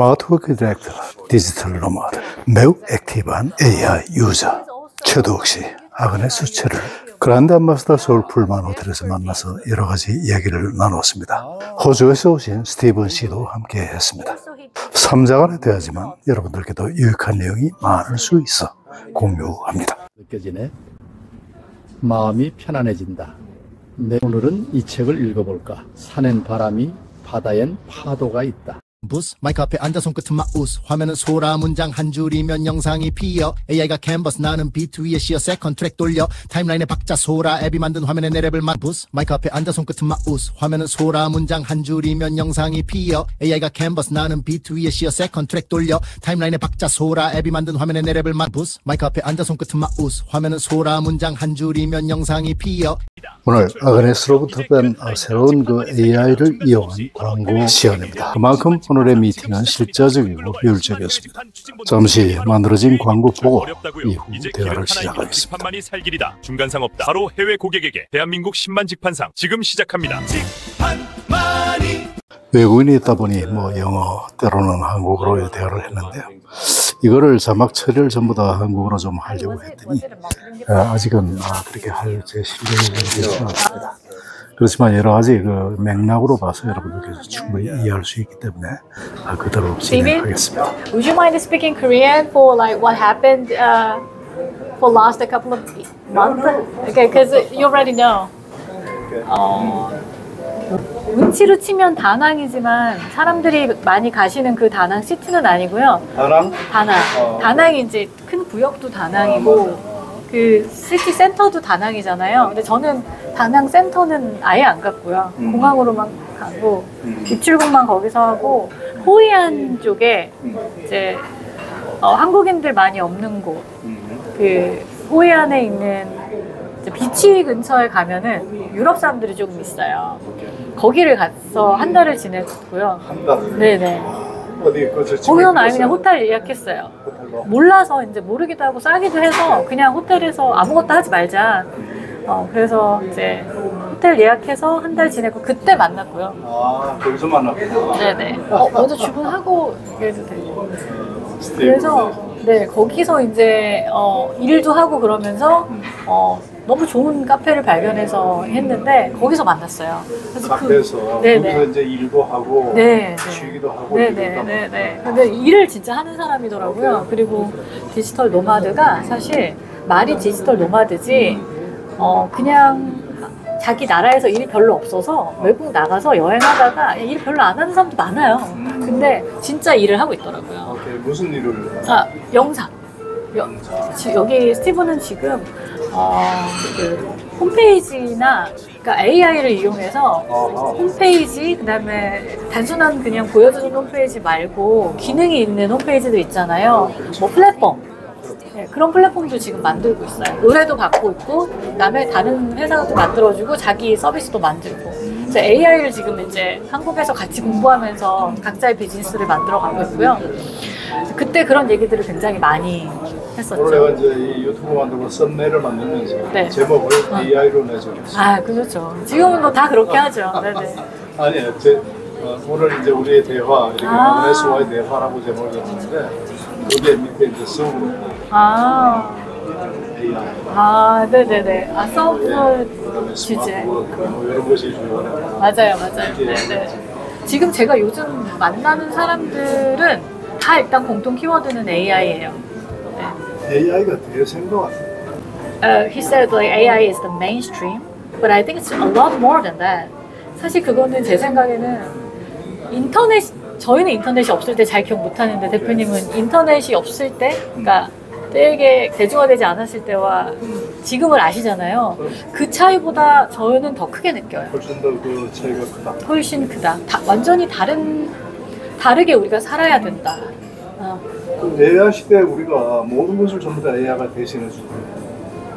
스마트 워크 디렉터, 디지털 노마드, 매우 액티브한 AI 유저, 최도욱 씨, 아그네스 최를 그란드 암바사더 서울 풀만 호텔에서 만나서 여러 가지 이야기를 나눴습니다. 호주에서 오신 스티븐 씨도 함께 했습니다. 3자간에 대하지만 여러분들께도 유익한 내용이 많을 수 있어 공유합니다. 느껴지네. 마음이 편안해진다. 오늘은 이 책을 읽어볼까. 산엔 바람이, 바다엔 파도가 있다. 부스 마이크 앞에 앉아 손끝은 마우스 화면은 소라 문장 한 줄이면 영상이 피어 AI가 캔버스 나는 비트 위에 씌어 세컨 트랙 돌려 타임라인에 박자 소라 앱이 만든 화면에 내 랩을 부스 마이크 앞에 앉아 손끝은 마우스 화면은 소라 문장 한 줄이면 영상이 피어 AI가 캔버스 나는 비트 위에 씌어 세컨 트랙 돌려 타임라인에 박자 소라 앱이 만든 화면에 내 랩을 부스 마이크 앞에 앉아 손끝은 마우스 화면은 소라 문장 한 줄이면 영상이 피어. 오늘 아그네스로부터 뺀 새로운 AI를 이용한 광고 시연입니다. 그만큼 오늘의 미팅은 실제적이고 효율적이었습니다. 잠시 만들어진 광고 보고 이후 대화를 시작하겠습니다. 직판만이 살 길이다. 중간상 없다. 바로 해외 고객에게 대한민국 10만 직판상 지금 시작합니다. 직판만이. 외국인이 있다 보니 영어 때로는 한국어로 대화를 했는데요. 이거를 자막 처리를 전부 다 한국어로 좀 하려고 했더니 아직은 그렇게 할 제 실력이 되지는 않습니다. 그렇지만 여러 가지 맥락으로 봐서 여러분들께서 충분히 이해할 수 있기 때문에 그대로 진행하겠습니다. Would you mind speaking Korean for like what happened for last couple of months? Okay, because you already know. 운치로 치면 다낭이지만 사람들이 많이 가시는 그 다낭 시티는 아니고요. 다낭? 다낭이 이제 큰 구역도 다낭이고 그 시티 센터도 다낭이잖아요. 근데 저는 다낭 센터는 아예 안 갔고요. 공항으로만 가고 입출국만 거기서 하고 호이안 쪽에 이제 한국인들 많이 없는 곳, 그 호이안에 있는 비치 근처에 가면은 유럽 사람들이 조금 있어요. 거기를 가서 한 달을 지냈고요. 한 달? 네네. 어디 거기서는 아예 그냥 호텔 예약했어요. 몰라서 이제 모르기도 하고 싸기도 해서 그냥 호텔에서 아무것도 하지 말자. 그래서 이제 호텔 예약해서 한 달 지내고 그때 만났고요. 거기서 만났구나. 네네. 먼저 주문하고 얘기해도 되고. 그래서 네 거기서 이제 일도 하고 그러면서 너무 좋은 카페를 발견해서 했는데 거기서 만났어요. 그래서 카페에서 거기서 이제 일도 하고 쉬기도 하고. 네네네. 근데 일을 진짜 하는 사람이더라고요. 그리고 디지털 노마드가 사실 말이 디지털 노마드지 그냥 자기 나라에서 일이 별로 없어서 외국 나가서 여행하다가 일 별로 안 하는 사람도 많아요. 근데 진짜 일을 하고 있더라고요. 무슨 일을? 영상. 여기 스티븐은 지금 그 홈페이지나 그러니까 AI를 이용해서 홈페이지 그다음에 단순한 그냥 보여주는 홈페이지 말고 기능이 있는 홈페이지도 있잖아요. 플랫폼. 네, 그런 플랫폼도 지금 만들고 있어요. 의뢰도 받고 있고 그다음에 다른 회사도 만들어주고 자기 서비스도 만들고. 그래서 AI를 지금 이제 한국에서 같이 공부하면서 각자의 비즈니스를 만들어가고 있고요. 그때 그런 얘기들을 굉장히 많이 했었죠. 내가 이제 이 유튜브 만들고 썸네일을 만들면서 제목을 AI로 내줬어요. 그렇죠. 지금은 다 그렇게 하죠. 네네. 아니에요. 오늘 이제 우리의 대화, 이렇게 아그네스와의 대화라고 제목을 줬는데 여기 밑에 이제 서브 AI. 네네네. 서브 주제. 이런 것이 중요해요. 맞아요. 네네. 지금 제가 요즘 만나는 사람들은 다 일단 공통 키워드는 AI예요. AI가 대세인 것 같아요. He said like AI is the mainstream, but I think it's a lot more than that. 사실 그거는 제 생각에는 저희는 인터넷이 없을 때 잘 기억 못하는데 대표님은 인터넷이 없을 때, 그러니까 되게 대중화되지 않았을 때와 지금을 아시잖아요. 그 차이보다 저는 더 크게 느껴요. 훨씬 더 그 차이가 크다. 훨씬 크다. 완전히 다르게 우리가 살아야 된다. AI 시대에 우리가 모든 것을 전부 다 AI가 대신해주고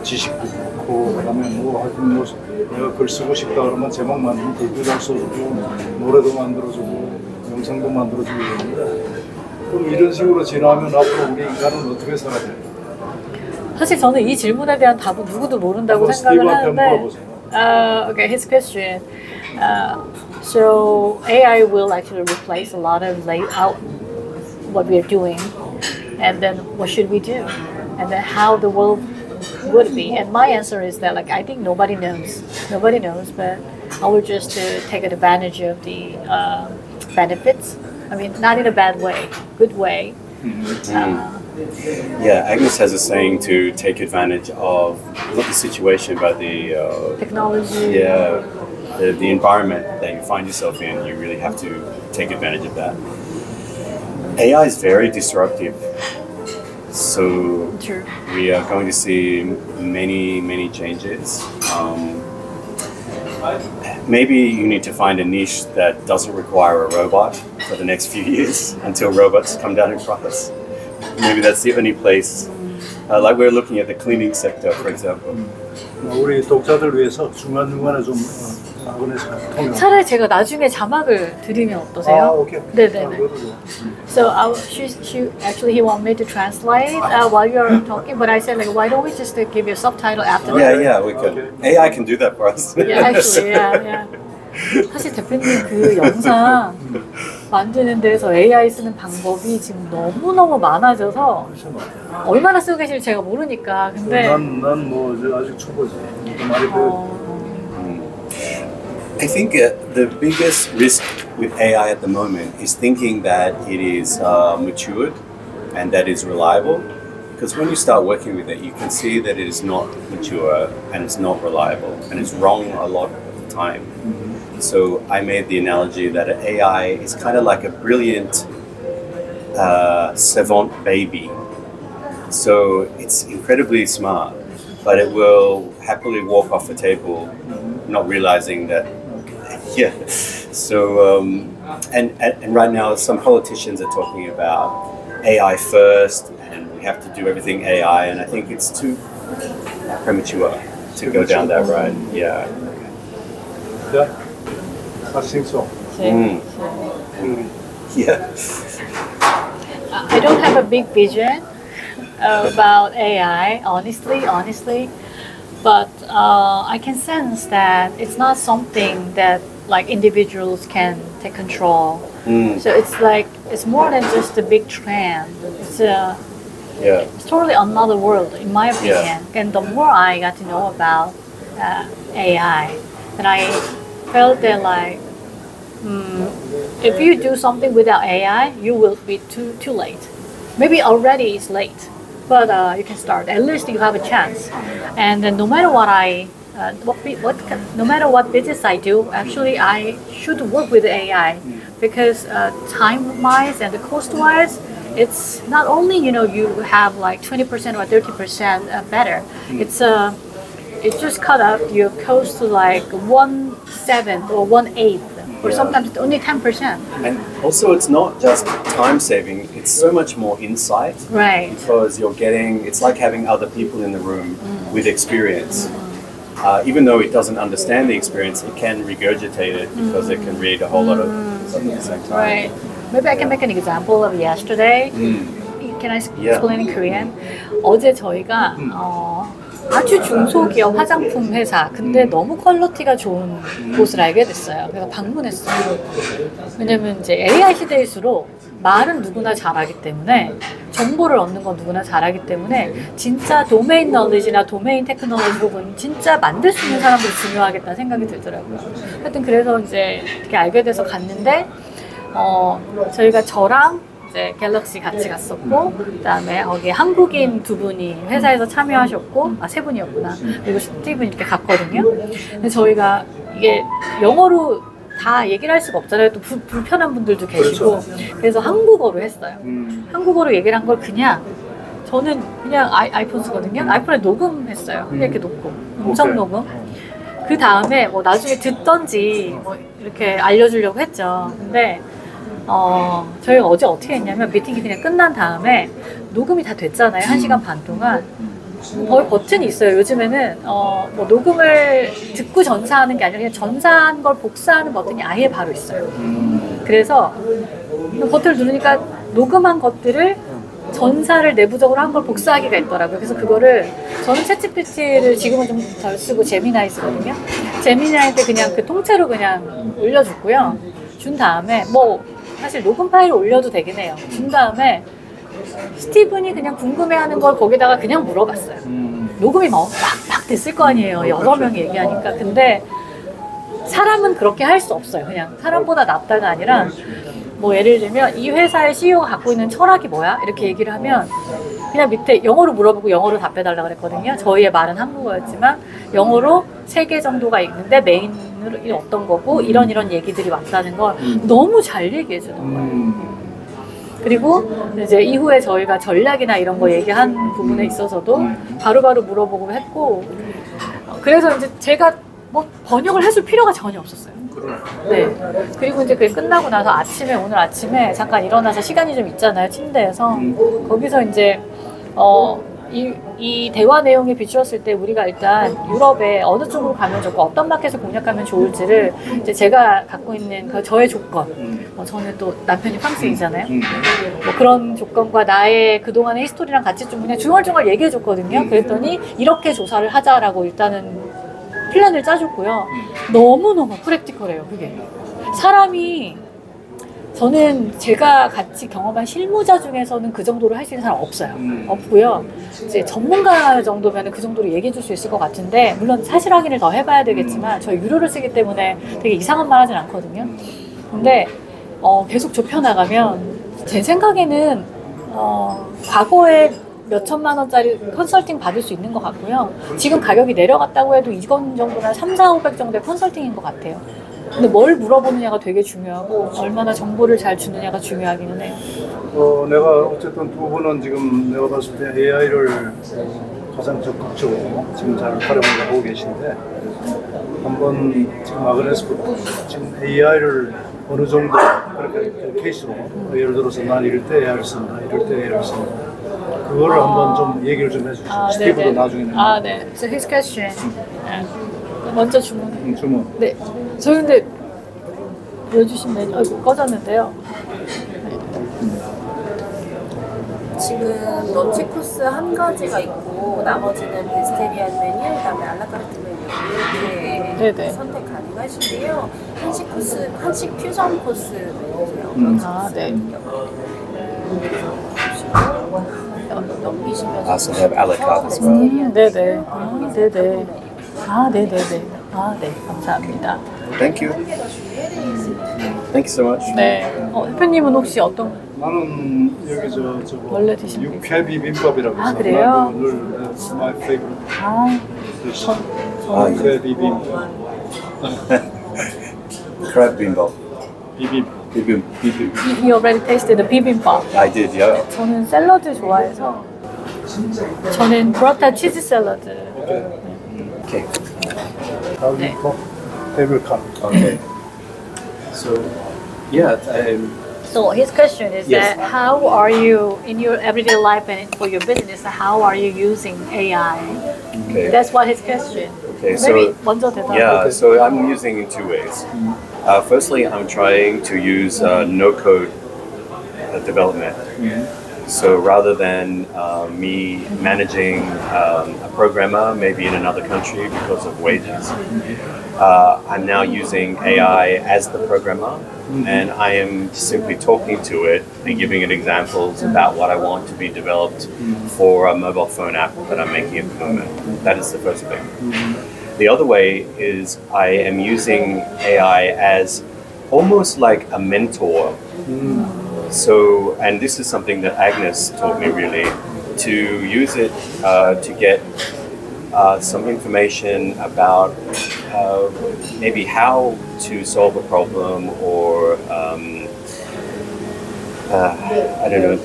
지식도 그렇고 그다음에 하여튼 내가 글 쓰고 싶다 그러면 제목 만들면 글도 잘 써주고 노래도 만들어주고 영상도 만들어주고 이러는데 그럼 이런 식으로 진화하면 앞으로 우리 인간은 어떻게 살아야 돼요? 사실 저는 이 질문에 대한 답은 누구도 모른다고 생각을 하는데 okay, his question. So AI will actually replace a lot of what we're doing, and then what should we do, and then how the world would be. And my answer is that like I think nobody knows, but I would just take advantage of the benefits. I mean, not in a bad way, good way. Yeah, Agnes has a saying to take advantage of not the situation but the Technology. yeah, the environment that you find yourself in. You really have to take advantage of that. AI is very disruptive, so True. we are going to see many changes. Maybe you need to find a niche that doesn't require a robot for the next few years until robots come down in price. Maybe that's the only place. Like we're looking at the cleaning sector, for example. 우리 독자들 위해서 중간중간에 좀 아그네스 통역. 차라리 제가 나중에 자막을 드리면 어떠세요? 아, 오케이. 네네네. So he want me to translate while you're talking, but I said like, why don't we just give you a subtitle after that? Yeah, we could. AI can do that for us. Yeah, actually, yeah. 사실 대표님 그 영상 만드는 데서 AI 쓰는 방법이 지금 너무너무 많아져서 얼마나 쓰고 계실지 제가 모르니까 근데 난뭐 아직 초보지. 많이 배워. I think the biggest risk with AI at the moment is thinking that it is matured and that is reliable. Because when you start working with it, you can see that it is not mature and it's not reliable and it's wrong a lot of the time. So I made the analogy that an AI is kind of like a brilliant savant baby. So it's incredibly smart, but it will happily walk off the table, not realizing that. Yeah. So and right now, some politicians are talking about AI first, and we have to do everything AI, and I think it's too premature to go down that road. Yeah. Yeah, I think so. Yeah. I don't have a big vision about AI, honestly, but I can sense that it's not something that like individuals can take control. So it's more than just a big trend. It's totally another world, in my opinion. Yeah. And the more I got to know about AI, then I felt that like if you do something without AI, you will be too late. Maybe already it's late, but you can start. At least you have a chance. And then no matter what no matter what business I do, actually I should work with AI because time-wise and the cost-wise, it's not only you have like 20% or 30% better. It just cut up your cost to like 1/7 or 1/8, or sometimes only 10%. And also, it's not just time saving; it's so much more insight. Right. Because it's like having other people in the room with experience. Even though it doesn't understand the experience, it can regurgitate it because it can read a whole lot of stuff at the same time. Right. Maybe I can make an example of yesterday. Can I explain in Korean? 어제 저희가 아주 중소기업 화장품 회사, 근데 너무 퀄리티가 좋은 곳을 알게 됐어요. 그래서 방문했어요. 왜냐면 이제 AI 시대일수록 말은 누구나 잘하기 때문에, 정보를 얻는 건 누구나 잘하기 때문에 진짜 도메인 널리지나 도메인 테크놀로지 부분 진짜 만들 수 있는 사람들이 중요하겠다는 생각이 들더라고요. 하여튼 그래서 이제 이렇게 알게 돼서 갔는데 저희가 저랑 이제 갤럭시 같이 갔었고, 그다음에 거기 한국인 두 분이 회사에서 참여하셨고, 세 분이었구나. 그리고 스티븐 이렇게 갔거든요. 근데 저희가 이게 영어로 다 얘기를 할 수가 없잖아요. 또 불편한 분들도 계시고. 그래서 한국어로 했어요. 한국어로 얘기를 한 걸 저는 그냥 아이폰 쓰거든요. 아이폰에 녹음했어요. 이렇게 놓고 음성 녹음. 그 다음에 뭐 나중에 듣던지 뭐 이렇게 알려주려고 했죠. 근데 저희가 어제 어떻게 했냐면, 미팅이 그냥 끝난 다음에 녹음이 다 됐잖아요. 1시간 반 동안. 거기 버튼이 있어요. 요즘에는 뭐 녹음을 듣고 전사하는 게 아니라 그냥 전사한 걸 복사하는 버튼이 아예 바로 있어요. 그래서 버튼을 누르니까 녹음한 것들을 전사를 내부적으로 한 걸 복사하기가 있더라고요. 그래서 그거를 저는 챗GPT를 지금은 좀 덜 쓰고 제미나이 쓰거든요. 제미나이한테 그냥 그 통째로 그냥 올려줬고요. 준 다음에 뭐 사실 녹음 파일을 올려도 되긴 해요. 준 다음에 스티븐이 그냥 궁금해하는 걸 거기다가 그냥 물어봤어요. 녹음이 막 됐을 거 아니에요. 여러 명이 얘기하니까. 근데 사람은 그렇게 할 수 없어요. 그냥 사람보다 낫다가 아니라 뭐 예를 들면 이 회사의 CEO가 갖고 있는 철학이 뭐야? 이렇게 얘기를 하면 그냥 밑에 영어로 물어보고 영어로 답해달라고 그랬거든요. 저희의 말은 한국어였지만 영어로 3개 정도가 있는데 메인으로 어떤 거고 이런 얘기들이 왔다는 걸 너무 잘 얘기해 주는 거예요. 그리고 이제 이후에 저희가 전략이나 이런 거 얘기한 부분에 있어서도 바로바로 물어보고 했고, 그래서 이제 제가 뭐 번역을 해줄 필요가 전혀 없었어요. 네. 그리고 이제 그게 끝나고 나서 오늘 아침에 잠깐 일어나서 시간이 좀 있잖아요, 침대에서. 거기서 이제 이 대화 내용에 비추었을 때 우리가 일단 유럽에 어느 쪽으로 가면 좋고 어떤 마켓을 공략하면 좋을지를 이제 제가 갖고 있는 저의 조건, 저는 또 남편이 프랑스인이잖아요. 뭐 그런 조건과 나의 그동안의 히스토리랑 같이 좀 그냥 중얼중얼 얘기해 줬거든요. 그랬더니 이렇게 조사를 하자라고 일단은 플랜을 짜줬고요. 너무너무 프랙티컬해요, 그게. 사람이, 저는 제가 같이 경험한 실무자 중에서는 그 정도로 할 수 있는 사람 없어요. 없고요. 이제 전문가 정도면 그 정도로 얘기해 줄 수 있을 것 같은데, 물론 사실 확인을 더 해봐야 되겠지만, 저희 유료를 쓰기 때문에 되게 이상한 말 하진 않거든요. 근데, 계속 좁혀나가면, 제 생각에는, 과거에 몇 천만 원짜리 컨설팅 받을 수 있는 것 같고요. 지금 가격이 내려갔다고 해도 이건 정도는 3, 4, 500 정도의 컨설팅인 것 같아요. 근데 뭘 물어보느냐가 되게 중요하고 얼마나 정보를 잘 주느냐가 중요하기는 해요. 내가 어쨌든 두 분은 지금 내가 봤을 때 AI를 가장 적극적으로 지금 잘 활용을 하고 계신데, 한번 지금 아그네스부터 지금 AI를 어느 정도 그렇게 케이스로, 예를 들어서 난 이럴 때 AI를 쓴다, 이럴 때 AI를 쓴다, 그거를 한번 좀 얘기를 좀 해주시죠. 스티브도 나중에. 네. So his question. 먼저 주문. 네. 저 근데 보여주신 메뉴 꺼졌는데요. 지금 런치 코스 한 가지가 있고 나머지는 베지테리안 메뉴, 그다음에 알라카르트 메뉴 이렇게 선택 가능하신데요. 한식 퓨전 코스 메뉴세요. 네. 넘기시면 I also have a la carte as well. 네네. 네. 감사합니다. Thank you. Thank you so much. 네. 대표님은 혹시 어떤 나는 여기 저거 원래 드시는 게 육회 비빔밥이라고 해서 그래요? 늘 my favorite dish. 예. 육회 비빔밥. Crab bibimbap. 비빔. You already tasted the bibimbap. I did, yeah. 저는 샐러드 좋아해서 저는 브라타 치즈 샐러드. Okay. How you cook? They will come. Okay. So, yeah, So his question is Yes. that how are you in your everyday life and for your business? How are you using AI? okay. That's what his question. Okay, Maybe so 먼저 대답. yeah, so I'm using in two ways. Firstly, I'm trying to use no-code development. So rather than me managing a programmer maybe in another country because of wages, I'm now using AI as the programmer, and I am simply talking to it and giving it examples about what I want to be developed for a mobile phone app that I'm making at the moment. That is the first thing. The other way is I am using AI as almost like a mentor. So, and this is something that Agnes taught me really, to use it to get some information about maybe how to solve a problem, or I don't know,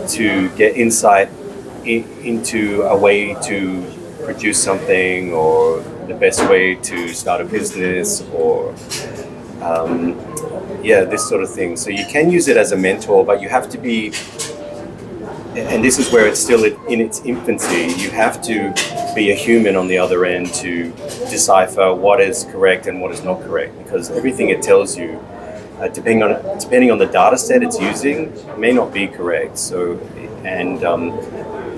to get insight into a way to produce something, or the best way to start a business, or this sort of thing. So you can use it as a mentor, but you have to be, and this is where it's still in its infancy, you have to be a human on the other end to decipher what is correct and what is not correct, because everything it tells you, depending on the data set it's using, may not be correct. So, and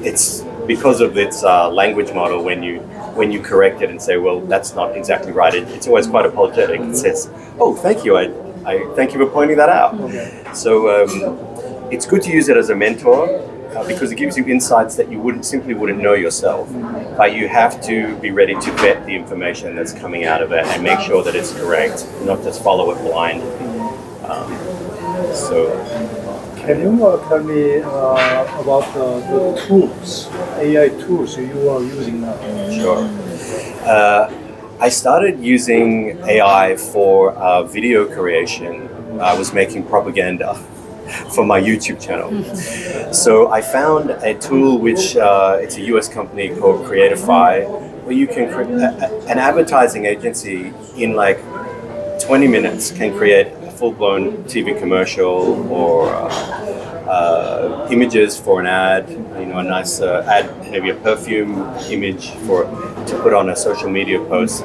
it's because of its language model, when you correct it and say, well, that's not exactly right, it's always quite apologetic. It says, oh, thank you, I thank you for pointing that out. So it's good to use it as a mentor because it gives you insights that you simply wouldn't know yourself. But you have to be ready to vet the information that's coming out of it and make sure that it's correct, not just follow it blind. Can you tell me about the tools, AI tools you are using now? Sure. I started using AI for video creation. I was making propaganda for my YouTube channel. So I found a tool which it's a US company called Creatify, where you can an advertising agency in like 20 minutes can create a full-blown TV commercial or images for an ad, you know, a nice ad, maybe a perfume image to put on a social media post.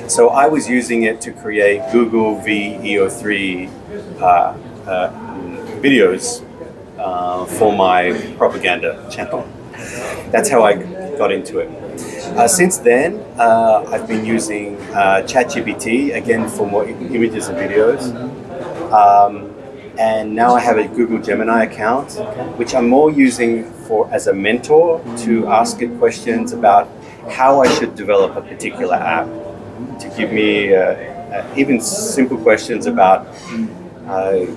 So I was using it to create Google VEO3 videos for my propaganda channel. That's how I got into it. Since then, I've been using ChatGPT, again, for more images and videos. And now I have a Google Gemini account, which I'm more using as a mentor to ask it questions about how I should develop a particular app, to give me even simple questions about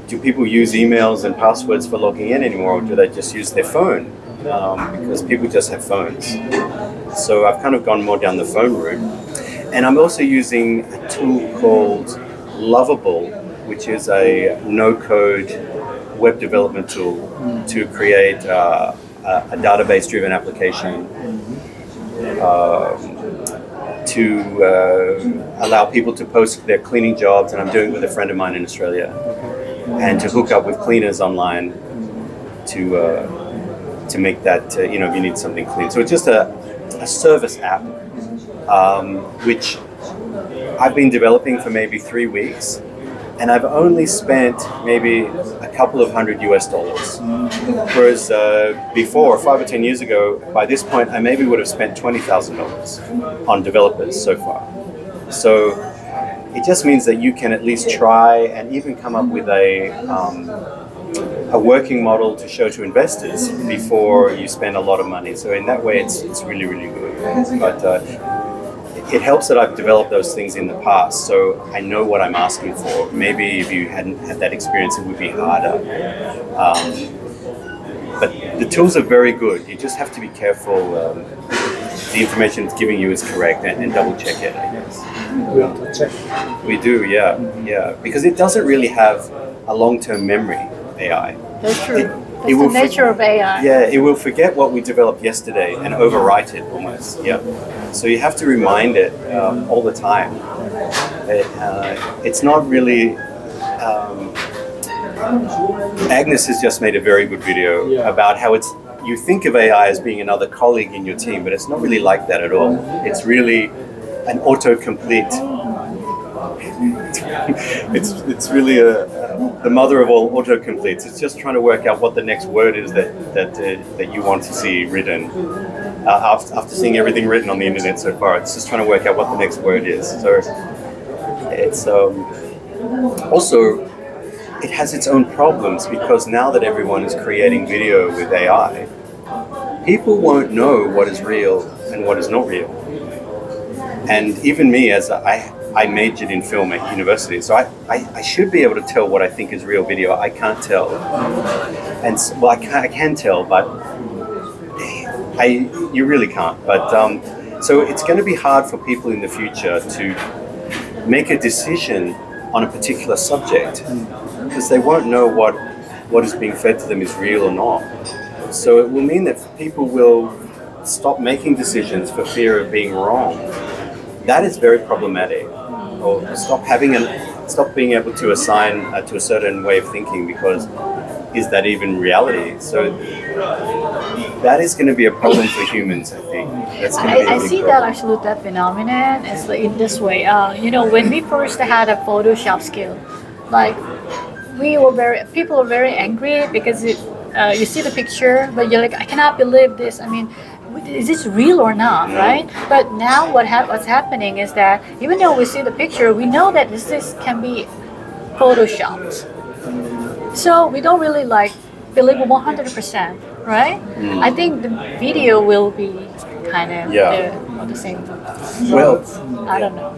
do people use emails and passwords for logging in anymore, or do they just use their phone? Because people just have phones. So I've kind of gone more down the phone route. And I'm also using a tool called Lovable, which is a no-code web development tool to create a database-driven application to allow people to post their cleaning jobs, and I'm doing it with a friend of mine in Australia, and to hook up with cleaners online to make that, you know, if you need something clean. So it's just a service app, which I've been developing for maybe 3 weeks, and I've only spent maybe a couple of $100 US. Whereas before, 5 or 10 years ago, by this point, I maybe would have spent $20,000 on developers so far. So it just means that you can at least try and even come up with a working model to show to investors before you spend a lot of money. So in that way, it's really, really good. But it helps that I've developed those things in the past, so I know what I'm asking for. Maybe if you hadn't had that experience, it would be harder. But the tools are very good. You just have to be careful the information it's giving you is correct, and double check it, I guess. We have to check. We do, yeah, yeah. Because it doesn't really have a long-term memory, AI. That's true. That's the nature of AI. Yeah, it will forget what we developed yesterday and overwrite it almost. Yeah. So you have to remind it all the time. It's not really. Agnes has just made a very good video about how you think of AI as being another colleague in your team, but it's not really like that at all. It's really an autocomplete. It's really the mother of all autocompletes. It's just trying to work out what the next word is that you want to see written. After seeing everything written on the internet so far, it's just trying to work out what the next word is. So it's also, it has its own problems, because now that everyone is creating video with AI, people won't know what is real and what is not real. And even me, as I majored in film at university, so I should be able to tell what I think is real video. I can't tell. And well, I can tell, but you really can't. But so it's going to be hard for people in the future to make a decision on a particular subject, because they won't know what is being fed to them is real or not. So it will mean that people will stop making decisions for fear of being wrong. That is very problematic. Or stop being able to assign to a certain way of thinking, because is that even reality? So that is going to be a problem for humans, I think. That's going to be a big see problem. that actually, that phenomenon is like in this way. You know, when we first had a Photoshop skill, like people were very angry because you see the picture, but you're like, I cannot believe this. I mean, is this real or not, right? But now what's happening is that even though we see the picture, we know that this can be photoshopped. So we don't really like believe 100%, right? I think the video will be kind of the same. So, Well, I don't know.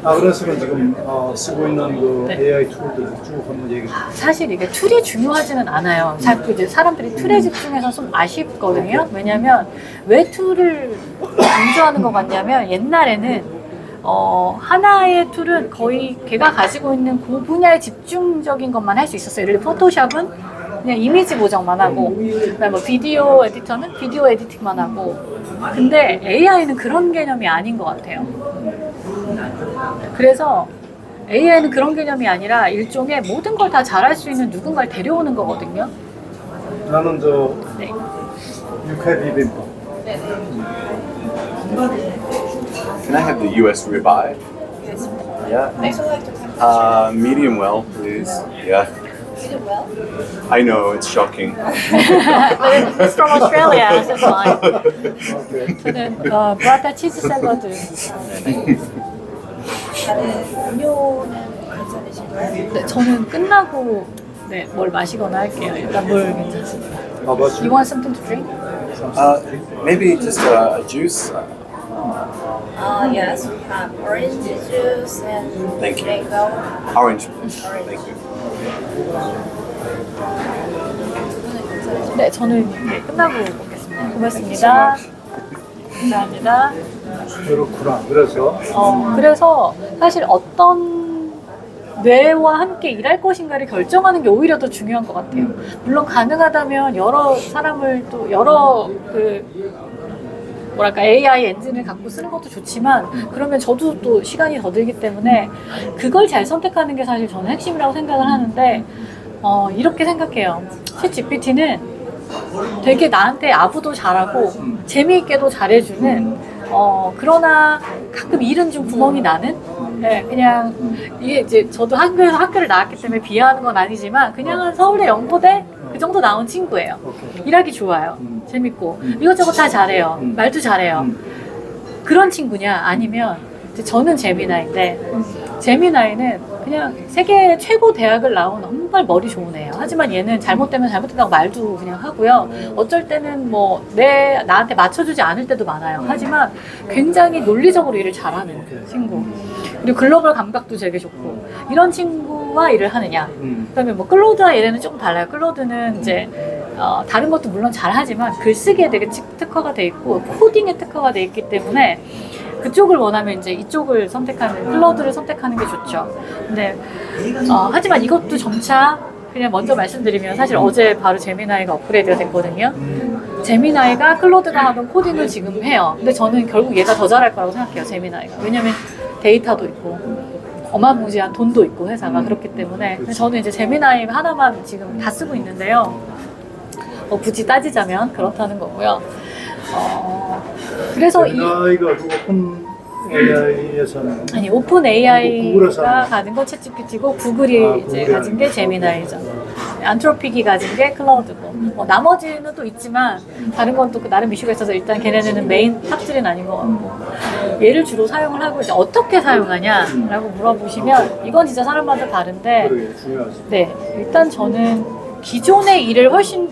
아그네스는 지금 쓰고 있는 그 AI 툴들 쭉 한번 얘기 좀. 사실 이게 툴이 중요하지는 않아요. 자꾸 이제 사람들이 툴에 집중해서 좀 아쉽거든요. 왜냐면 왜 툴을 강조하는 것 같냐면 옛날에는 하나의 툴은 거의 걔가 가지고 있는 그 분야에 집중적인 것만 할 수 있었어요. 예를 들어 포토샵은 그냥 이미지 보정만 하고, 그다음에 뭐 비디오 에디터는 비디오 에디팅만 하고. 근데 AI는 그런 개념이 아닌 것 같아요. 그래서 AI는 그런 개념이 아니라 일종의 모든 걸 다 잘할 수 있는 누군가를 데려오는 거거든요. 나는 저 네. 육회 비빔밥. 네. can I have the US ribeye? Yeah. Medium well, please. Yeah. I know, it's shocking. But it's from Australia, so it's fine. 저는 브라타 치즈 샐러드. 음료는 괜찮으신가요? 네, 저는 끝나고 뭘 마시거나 할게요. 일단 뭘 괜찮습니다. You want something to drink? Maybe just a juice. Yes, we have orange juice and Thank you. mango. Orange. Thank you. 네, 저는 끝나고 먹겠습니다. 고맙습니다. 감사합니다. 그렇구나. 그래서 사실 어떤 뇌와 함께 일할 것인가를 결정하는 게 오히려 더 중요한 것 같아요. 물론 가능하다면 여러 사람을 또 여러 AI 엔진을 갖고 쓰는 것도 좋지만 그러면 저도 또 시간이 더 들기 때문에 그걸 잘 선택하는 게 사실 저는 핵심이라고 생각을 하는데 이렇게 생각해요. 챗GPT는 되게 나한테 아부도 잘하고 재미있게도 잘해주는 그러나 가끔 일은 좀 구멍이 나는 그냥 이게 이제 저도 한국에서 학교를 나왔기 때문에 비하하는 건 아니지만 그냥 한 서울대 연고대 그 정도 나온 친구예요. 일하기 좋아요. 재밌고 이것저것 다 잘해요. 말도 잘해요. 그런 친구냐 아니면 저는 제미나이인데 제미나이는 그냥 세계 최고 대학을 나온 정말 머리 좋은 애예요. 하지만 얘는 잘못되면 잘못된다고 말도 그냥 하고요. 어쩔 때는 뭐 나한테 맞춰주지 않을 때도 많아요. 하지만 굉장히 논리적으로 일을 잘하는 친구. 그리고 글로벌 감각도 되게 좋고 이런 친구와 일을 하느냐. 그다음에 뭐 클로드와 얘네는 조금 달라요. 클로드는 이제 다른 것도 물론 잘하지만 글쓰기에 되게 특화가 돼 있고 코딩에 특화가 돼 있기 때문에 그쪽을 원하면 이제 이쪽을 선택하는 클로드를 선택하는 게 좋죠. 근데 하지만 이것도 점차 그냥 먼저 말씀드리면 사실 어제 바로 제미나이가 업그레이드가 됐거든요. 제미나이가 클로드가 하던 코딩을 지금 해요. 근데 저는 결국 얘가 더 잘할 거라고 생각해요. 제미나이가. 왜냐면 데이터도 있고 어마무지한 돈도 있고 회사가 그렇기 때문에 저는 이제 제미나이 하나만 지금 다 쓰고 있는데요. 굳이 따지자면 그렇다는 거고요. 그래서 제미나이가 오픈 AI에서는 아니 오픈 AI가 가진 건 챗GPT고 구글이 이제 가진 게 제미나이죠. 안트로픽이 가진 게 클라우드고 나머지는 또 있지만 다른 건 또 나름 이슈가 있어서 일단 걔네는 메인 탑3는 아닌 것 같고 얘를 주로 사용을 하고 이제 어떻게 사용하냐라고 물어보시면 이건 진짜 사람마다 다른데 네 일단 저는 기존의 일을 훨씬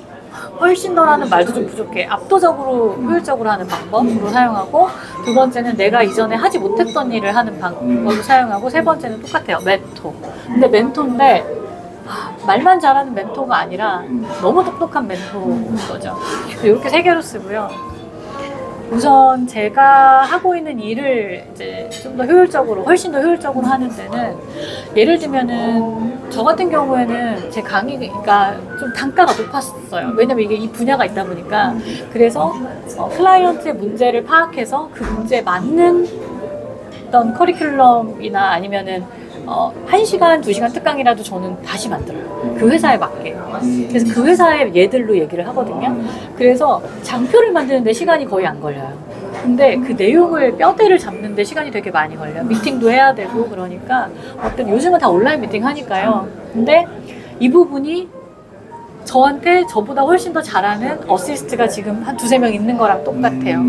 더 하는 말도 좀 부족해. 압도적으로 효율적으로 하는 방법으로 사용하고 두 번째는 내가 이전에 하지 못했던 일을 하는 방법으로 사용하고 세 번째는 똑같아요. 멘토. 근데 멘토인데 말만 잘하는 멘토가 아니라 너무 똑똑한 멘토인 거죠. 이렇게 세 개로 쓰고요. 우선 제가 하고 있는 일을 이제 좀 더 효율적으로, 훨씬 더 효율적으로 하는 데는 예를 들면은 저 같은 경우에는 제 강의가 좀 단가가 높았어요. 왜냐면 이게 이 분야가 있다 보니까. 그래서 클라이언트의 문제를 파악해서 그 문제에 맞는 어떤 커리큘럼이나 아니면은 1시간, 2시간 특강이라도 저는 다시 만들어요. 그 회사에 맞게. 그래서 그 회사의 얘들로 얘기를 하거든요. 그래서 장표를 만드는데 시간이 거의 안 걸려요. 근데 그 내용을 뼈대를 잡는데 시간이 되게 많이 걸려요. 미팅도 해야 되고 그러니까 요즘은 다 온라인 미팅 하니까요. 근데 이 부분이 저한테 저보다 훨씬 더 잘하는 어시스트가 지금 한 2-3명 있는 거랑 똑같아요.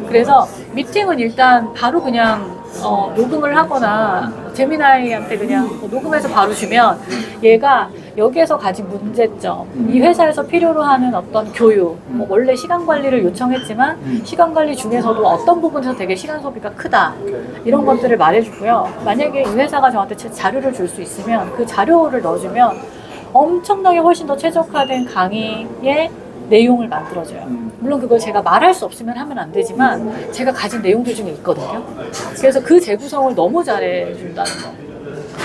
그래서 미팅은 일단 바로 그냥 녹음을 하거나 제미나이한테 그냥 녹음해서 바로 주면 얘가 여기에서 가진 문제점, 이 회사에서 필요로 하는 어떤 교육, 뭐 원래 시간 관리를 요청했지만 시간 관리 중에서도 어떤 부분에서 되게 시간 소비가 크다, 이런 것들을 말해주고요. 만약에 이 회사가 저한테 자료를 줄 수 있으면 그 자료를 넣어주면 엄청나게 훨씬 더 최적화된 강의의 내용을 만들어줘요. 물론 그걸 제가 말할 수 없으면 하면 안 되지만 제가 가진 내용들 중에 있거든요. 그래서 그 재구성을 너무 잘해준다는 거,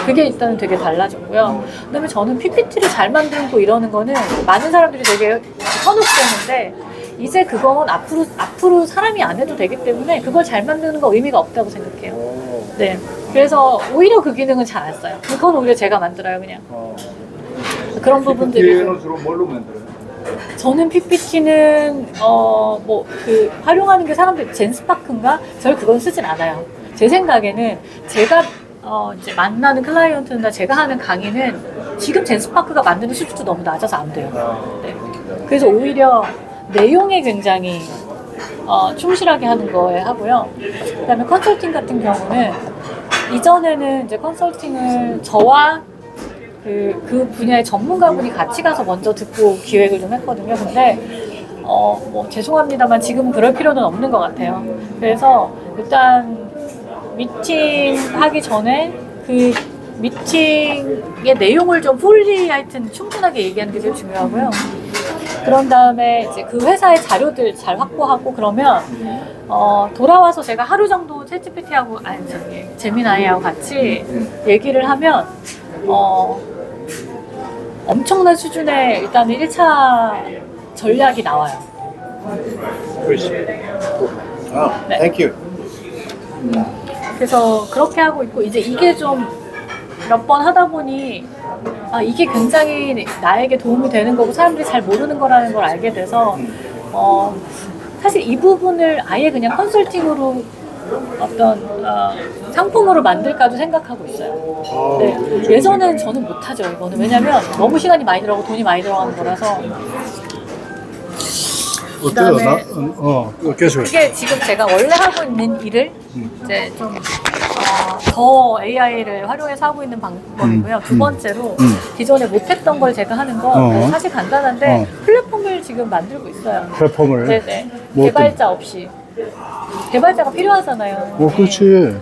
그게 일단은 되게 달라졌고요. 그다음에 저는 PPT를 잘 만들고 이러는 거는 많은 사람들이 되게 선호했는데 이제 그건 앞으로 사람이 안 해도 되기 때문에 그걸 잘 만드는 거 의미가 없다고 생각해요. 네, 그래서 오히려 그 기능은 잘 안 써요. 그건 오히려 제가 만들어요, 그냥. 그런 부분들이. PPT는 주로 뭘로 만들어요? 저는 PPT는 활용하는 게 사람들 젠스파크인가? 절 그건 쓰진 않아요. 제 생각에는 제가 이제 만나는 클라이언트나 제가 하는 강의는 지금 젠스파크가 만드는 수준도 너무 낮아서 안 돼요. 네. 그래서 오히려 내용에 굉장히 충실하게 하는 거에 하고요. 그다음에 컨설팅 같은 경우는 이전에는 이제 컨설팅을 저와 그 분야의 전문가분이 같이 가서 먼저 듣고 기획을 좀 했거든요. 근데 죄송합니다만 지금 그럴 필요는 없는 것 같아요. 그래서 일단 미팅 하기 전에 그 미팅의 내용을 좀 풀리 하여튼 충분하게 얘기하는 게 제일 중요하고요. 그런 다음에 이제 그 회사의 자료들 잘 확보하고 그러면 돌아와서 제가 하루 정도 챗GPT하고 제미나이하고 같이 얘기를 하면 엄청난 수준의 일단은 1차 전략이 나와요. 네. Thank you. 그래서 그렇게 하고 있고 이제 이게 좀 몇 번 하다 보니 이게 굉장히 나에게 도움이 되는 거고 사람들이 잘 모르는 거라는 걸 알게 돼서 사실 이 부분을 아예 그냥 컨설팅으로 어떤 상품으로 만들까도 생각하고 있어요. 네. 예전엔 저는 못하죠, 이거는. 왜냐면 너무 시간이 많이 들어가고 돈이 많이 들어가는 거라서. 어때요? 계속. 이게 지금 제가 원래 하고 있는 일을 이제 좀 더 AI를 활용해서 하고 있는 방법이고요. 두 번째로 기존에 못했던 걸 제가 하는 건 사실 간단한데 플랫폼을 지금 만들고 있어요. 플랫폼을? 네네. 뭐 개발자 없이. 개발자가 필요하잖아요. 그렇지.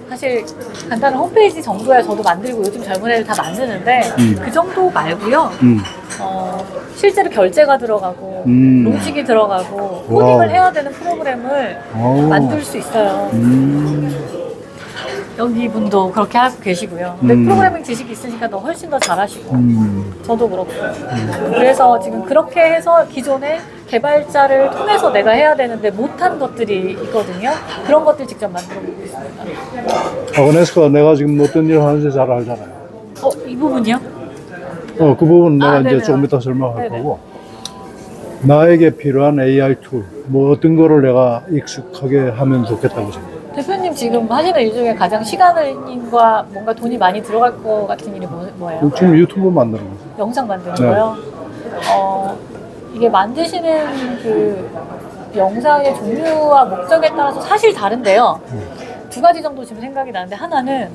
사실 간단한 홈페이지 정도야 저도 만들고 요즘 젊은 애들 다 만드는데 그 정도 말고요. 실제로 결제가 들어가고 로직이 들어가고 코딩을 해야 되는 프로그램을 만들 수 있어요. 여기 분도 그렇게 하고 계시고요. 근데 프로그래밍 지식이 있으니까 더 훨씬 더 잘하시고 저도 그렇고 그래서 지금 그렇게 해서 기존에 개발자를 통해서 내가 해야 되는데 못한 것들이 있거든요. 그런 것들 직접 만들어보고 있습니다. 아그네스가 내가 지금 어떤 일을 하는지 잘 알잖아요. 이 부분이요? 그 부분 내가 이제 네네. 조금 이따 설명할 네네. 거고 나에게 필요한 AI 툴 뭐 어떤 거를 내가 익숙하게 하면 좋겠다고 생각해요. 대표님 지금 하시는 일 중에 가장 시간과 뭔가 돈이 많이 들어갈 것 같은 일이 뭐예요? 지금 유튜브 만드는 거죠. 영상 만드는 네. 거요? 이게 만드시는 그 영상의 종류와 목적에 따라서 사실 다른데요. 두 가지 정도 지금 생각이 나는데 하나는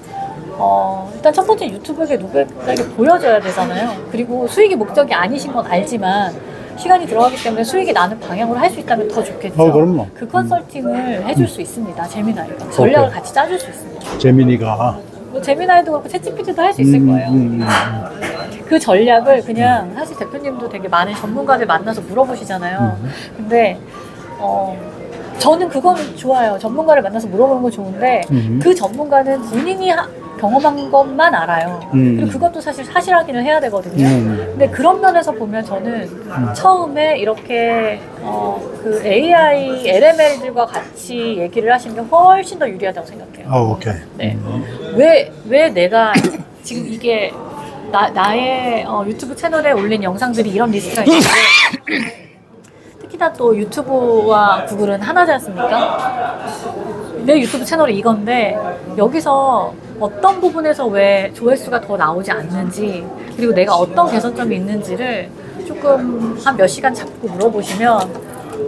일단 첫 번째 유튜브에 누구에게 보여줘야 되잖아요. 그리고 수익이 목적이 아니신 건 알지만 시간이 들어가기 때문에 수익이 나는 방향으로 할 수 있다면 더 좋겠죠. 그럼요. 그 컨설팅을 해줄 수 있습니다. 제미나이가. 전략을 같이 짜줄 수 있습니다. 재민이가 뭐 제미나이도 그렇고 챗GPT도 할 수 있을 거예요. 그 전략을 그냥 사실 대표님도 되게 많은 전문가들 만나서 물어보시잖아요. 근데 저는 그건 좋아요. 전문가를 만나서 물어보는 건 좋은데 그 전문가는 본인이 경험한 것만 알아요. 그리고 그것도 사실 확인을 해야 되거든요. 근데 그런 면에서 보면 저는 처음에 이렇게 그 AI, LML들과 같이 얘기를 하시는 게 훨씬 더 유리하다고 생각해요. 오케이. 네. 왜 내가 지금 이게 나의 유튜브 채널에 올린 영상들이 이런 리스트가 있는데 특히나 또 유튜브와 구글은 하나지 않습니까? 내 유튜브 채널이 이건데 여기서 어떤 부분에서 왜 조회수가 더 나오지 않는지 그리고 내가 어떤 개선점이 있는지를 조금 한 몇 시간 잡고 물어보시면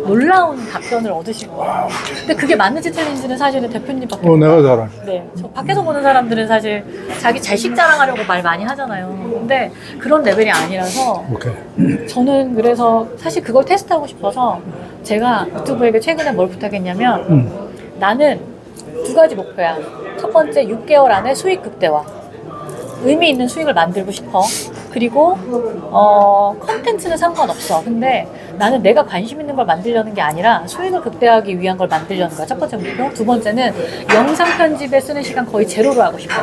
놀라운 답변을 얻으실 거예요. 근데 그게 맞는지 틀린지는 사실은 대표님밖에 내가 잘 알아. 네, 저 밖에서 보는 사람들은 사실 자기 자식 자랑하려고 말 많이 하잖아요. 근데 그런 레벨이 아니라서 오케이. 저는 그래서 사실 그걸 테스트하고 싶어서 제가 유튜브에게 최근에 뭘 부탁했냐면 나는 두 가지 목표야. 첫 번째 6개월 안에 수익 극대화. 의미 있는 수익을 만들고 싶어. 그리고 컨텐츠는 상관없어. 근데 나는 내가 관심 있는 걸 만들려는 게 아니라 수익을 극대화하기 위한 걸 만들려는 거야. 첫 번째 목표. 두 번째는 영상 편집에 쓰는 시간 거의 제로로 하고 싶어.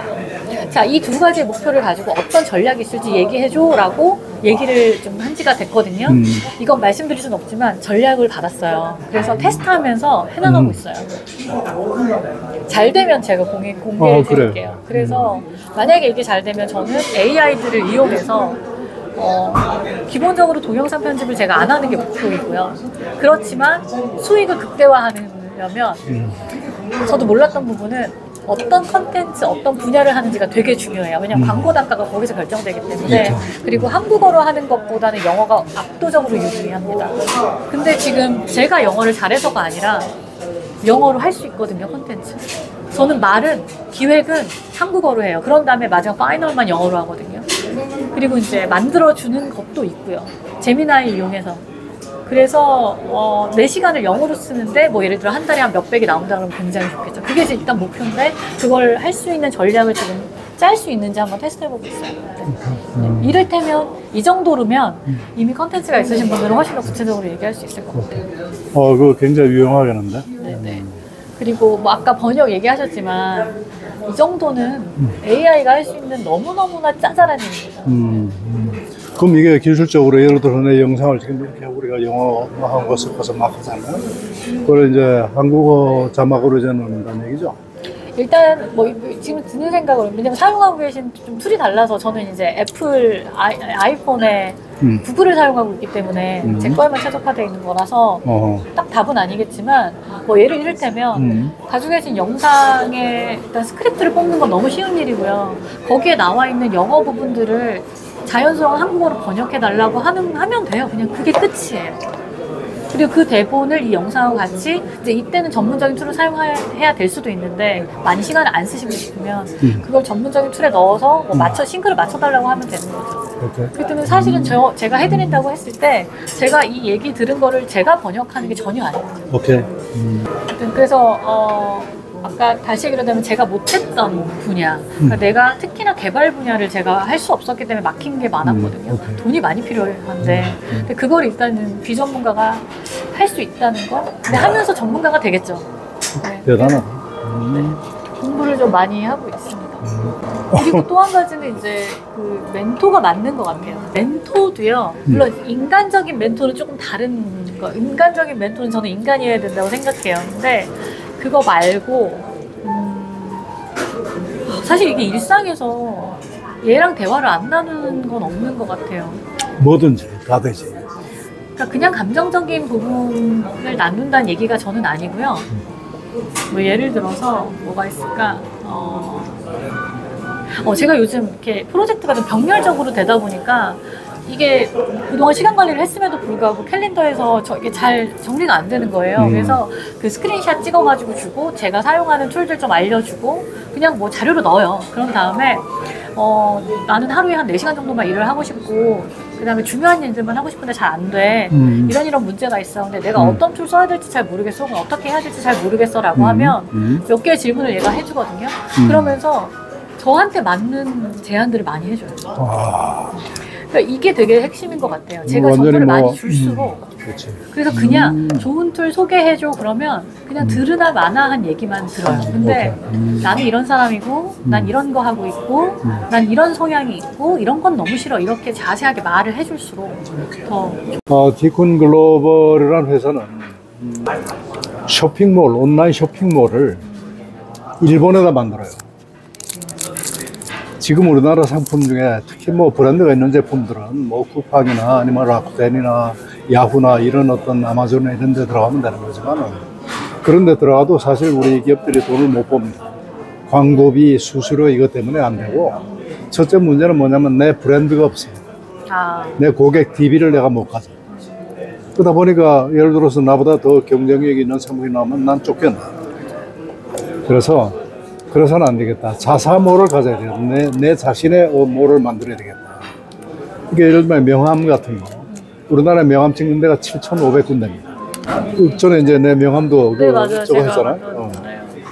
자, 이 두 가지 목표를 가지고 어떤 전략이 있을지 얘기해줘 라고 얘기를 좀 한 지가 됐거든요. 이건 말씀드릴 순 없지만 전략을 받았어요. 그래서 테스트하면서 해나가고 있어요. 잘 되면 제가 공개를 드릴게요. 그래서 만약에 이게 잘 되면 저는 AI들을 이용해서 기본적으로 동영상 편집을 제가 안 하는 게 목표이고요. 그렇지만 수익을 극대화하려면 저도 몰랐던 부분은 어떤 컨텐츠, 어떤 분야를 하는지가 되게 중요해요. 왜냐면 광고 단가가 거기서 결정되기 때문에. 그리고 한국어로 하는 것보다는 영어가 압도적으로 유리합니다. 근데 지금 제가 영어를 잘해서가 아니라 영어로 할 수 있거든요, 컨텐츠. 저는 말은, 기획은 한국어로 해요. 그런 다음에 마지막 파이널만 영어로 하거든요. 그리고 이제 만들어주는 것도 있고요. 제미나이 이용해서. 그래서 내 시간을 영어로 쓰는데 뭐 예를 들어 한 달에 한 몇백이 나온다 그러면 굉장히 좋겠죠. 그게 이제 일단 목표인데 그걸 할 수 있는 전략을 지금 짤 수 있는지 한번 테스트해보고 있어요. 네. 이를테면 이 정도로면 이미 컨텐츠가 있으신 분들은 훨씬 더 구체적으로 얘기할 수 있을 것 같아요. 그거 굉장히 유용하겠는데? 네네. 그리고 뭐 아까 번역 얘기하셨지만 이 정도는 AI가 할 수 있는 너무너무나 짜잘한 일입니다. 그럼 이게 기술적으로 예를 들어 내 영상을 지금 이렇게 우리가 영어하고 거 섞어서 막 하잖아요. 그걸 이제 한국어 자막으로 이제 넣는다는 얘기죠? 일단 뭐 지금 드는 생각으로 왜냐면 사용하고 계신 좀 툴이 달라서 저는 이제 애플 아이폰에 구글을 사용하고 있기 때문에 제 거에만 최적화되어 있는 거라서 딱 답은 아니겠지만 뭐 이를테면 가지고 계신 영상에 일단 스크립트를 뽑는 건 너무 쉬운 일이고요. 거기에 나와 있는 영어 부분들을 자연스러운 한국어로 번역해달라고 하면 돼요. 그냥 그게 끝이에요. 그리고 그 대본을 이 영상하고 같이 이제 이때는 전문적인 툴을 사용해야 될 수도 있는데 많이 시간을 안 쓰시고 싶으면 그걸 전문적인 툴에 넣어서 뭐 싱크를 맞춰달라고 하면 되는 거죠. 그렇기 때문에 사실은 제가 해드린다고 했을 때 제가 이 얘기 들은 거를 제가 번역하는 게 전혀 아니에요. 오케이. 그래서 아까 다시 얘기를 하면 제가 못했던 분야, 그러니까 내가 특히나 개발 분야를 제가 할 수 없었기 때문에 막힌 게 많았거든요. 돈이 많이 필요한데 근데 그걸 일단은 비전문가가 할 수 있다는 거. 근데 하면서 전문가가 되겠죠. 네. 대단하다. 공부를 좀 많이 하고 있습니다. 그리고 또 한 가지는 이제 그 멘토가 맞는 것 같아요. 멘토도요. 물론 인간적인 멘토는 조금 다른 거. 인간적인 멘토는 저는 인간이어야 된다고 생각해요. 근데 그거 말고 사실 이게 일상에서 얘랑 대화를 안 나누는 건 없는 것 같아요. 뭐든지 다 되지. 그러니까 그냥 감정적인 부분을 나눈다는 얘기가 저는 아니고요. 뭐 예를 들어서 뭐가 있을까? 제가 요즘 이렇게 프로젝트가 좀 병렬적으로 되다 보니까 이게 그동안 시간 관리를 했음에도 불구하고 캘린더에서 이게 잘 정리가 안 되는 거예요. 그래서 그 스크린샷 찍어가지고 주고 제가 사용하는 툴들 좀 알려주고 그냥 뭐 자료로 넣어요. 그런 다음에 나는 하루에 한 4시간 정도만 일을 하고 싶고 그 다음에 중요한 일들만 하고 싶은데 잘 안 돼. 이런 문제가 있어. 근데 내가 어떤 툴 써야 될지 잘 모르겠어. 혹은 어떻게 해야 될지 잘 모르겠어 라고 하면 몇 개의 질문을 얘가 해주거든요. 그러면서 저한테 맞는 제안들을 많이 해줘요. 그러니까 이게 되게 핵심인 것 같아요. 제가 정보를 많이 줄수록 그래서 그냥 좋은 툴 소개해줘 그러면 그냥 들으나 마나한 얘기만 들어요. 근데 나는 이런 사람이고 난 이런 거 하고 있고 난 이런 성향이 있고 이런 건 너무 싫어 이렇게 자세하게 말을 해줄수록 더 디콘 글로벌이라는 회사는 쇼핑몰, 온라인 쇼핑몰을 일본에다 만들어요. 지금 우리나라 상품 중에 특히 뭐 브랜드가 있는 제품들은 뭐 쿠팡이나 아니면 라쿠텐이나 야후나 이런 어떤 아마존이나 이런 데 들어가면 되는 거지만 그런 데 들어가도 사실 우리 기업들이 돈을 못 봅니다. 광고비, 수수료 이것 때문에 안 되고 첫째 문제는 뭐냐면 내 브랜드가 없어요. 내 고객 DB를 내가 못 가져. 그러다 보니까 예를 들어서 나보다 더 경쟁력이 있는 상품이 나오면 난 쫓겨나. 그래서 그래서는 안 되겠다. 자사모를 가져야 되겠다. 내 자신의 모를 만들어야 되겠다. 이게 예를 들면 명함 같은 거. 우리나라 명함 찍는 데가 7,500군데입니다. 전에 이제 내 명함도 네, 맞아요. 저거 했잖아요.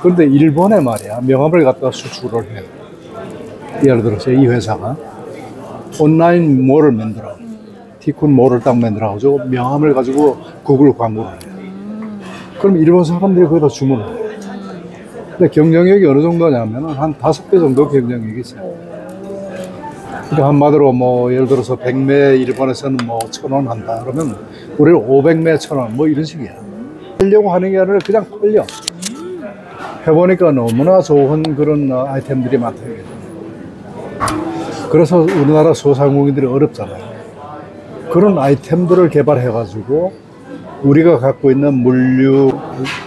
그런데 일본에 말이야 명함을 갖다가 수출을 해. 예를 들어서 이 회사가 온라인 몰을 만들어. 티쿤 몰을 딱 만들어가지고 명함을 가지고 구글 광고를 해. 그럼 일본 사람들이 거기다 주문을 해. 근데 경쟁력이 어느 정도냐면 한 5배 정도 경쟁력이 있어요. 그러니까 한마디로 뭐 예를 들어서 100매 일본에서는 뭐 1,000원 한다 그러면 우리는 500매 1,000원 뭐 이런 식이야. 하려고 하는 게 아니라 그냥 팔려. 해보니까 너무나 좋은 그런 아이템들이 많다. 그래서 우리나라 소상공인들이 어렵잖아요. 그런 아이템들을 개발해가지고 우리가 갖고 있는 물류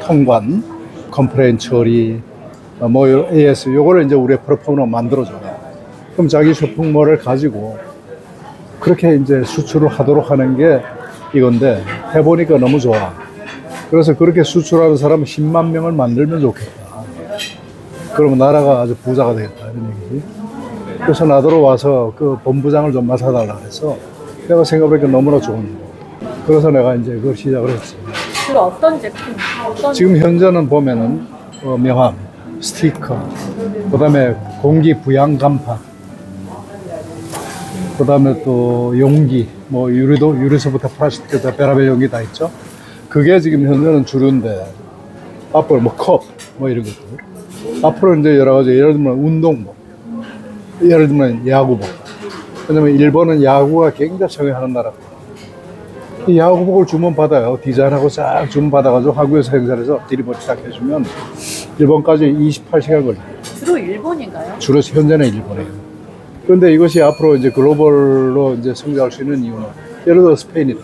통관, 컴플레인 처리, 뭐 AS 요거를 이제 우리의 플랫폼으로 만들어줘요. 그럼 자기 쇼핑몰을 가지고 그렇게 이제 수출을 하도록 하는 게 이건데 해보니까 너무 좋아. 그래서 그렇게 수출하는 사람 10만 명을 만들면 좋겠다. 그러면 나라가 아주 부자가 되겠다 이런 얘기지. 그래서 나더러 와서 그 본부장을 좀 맡아달라 그래서 내가 생각해보니까 너무나 좋은 거. 그래서 내가 이제 그걸 시작을 했지. 주로 어떤 제품? 지금 현재는 보면은 명함, 스티커, 그 다음에 공기 부양 간판, 그 다음에 또 용기, 뭐 유리서부터 플라스틱부터 별의별 용기 다 있죠. 그게 지금 현재는 주류인데 앞으로 뭐 컵, 뭐 이런 것들. 앞으로 이제 여러 가지 예를 들면 운동복, 예를 들면 야구복. 왜냐면 일본은 야구가 굉장히 중요한 나라. 이 야구복을 주문받아요. 디자인하고 싹 주문받아가지고 한국에서 생산해서 디리버리 딱 해주면 일본까지 28시간 걸려요. 주로 일본인가요? 주로 현재는 일본이에요. 그런데 이것이 앞으로 이제 글로벌로 이제 성장할 수 있는 이유는 예를 들어 스페인이다.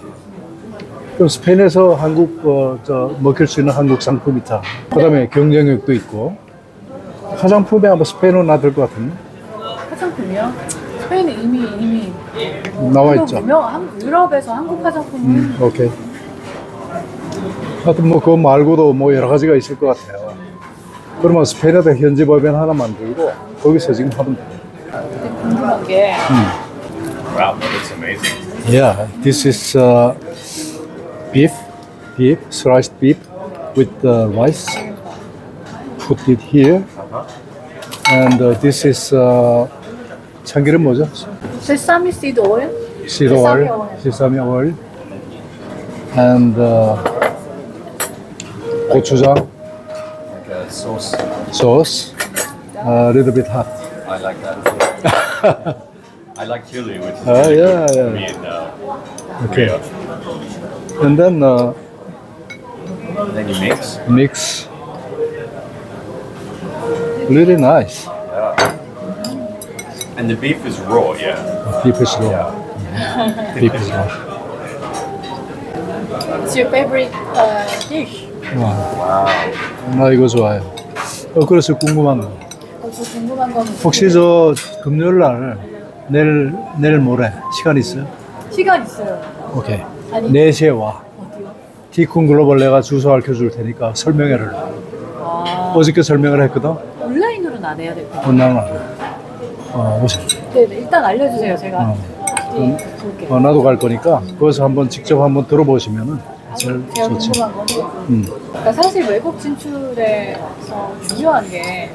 그럼 스페인에서 한국 먹힐 수 있는 한국 상품이 있다. 그다음에 경쟁력도 있고 화장품에 아마 스페인은 나들 것 같은데. 화장품이요? 스페인은 이미 나와 있죠. 유럽에서 한국 화장품은 오케이. 하여튼 뭐 그거 말고도 뭐 여러 가지가 있을 것 같아요. 그러면 스페인에다 현지 법인 하나 만들고 거기서 지금 하면 돼요. 궁금한 게 Wow, that's amazing. Yeah, this is beef, sliced beef with rice. Put it here. And this is 참기름 뭐죠? 세사미 씨드 오일? Seed oil, sesame oil, and 고추장, sauce, a little bit hot. I like that. I like chili, which is Yeah, good yeah. for me in Okay. Korea. And then Then you mix. mix. Really nice. And the beef is raw, yeah. Beef is raw. Beef is raw. What's your favorite dish? 와, 나 이거 좋아해요. 그래서 궁금한 거. 저 궁금한 건 혹시 저 금요일 날 내일 모레 시간 있어요? 시간 있어요. 오케이. 아니. 4시에 와. 어디요? 티쿤 글로벌 내가 주소 알려줄 테니까 설명회를. 아, 어저께 설명을 했거든. 온라인으로는 안 해야 될 것 같아요. 온라인 안 해. 오세요. 네네, 일단 알려주세요. 제가 볼게요. 나도 갈 거니까 거기서 한번 직접 한번 들어보시면은 제일 제가 좋지. 궁금한 거는 그러니까 사실 외국 진출에서 중요한 게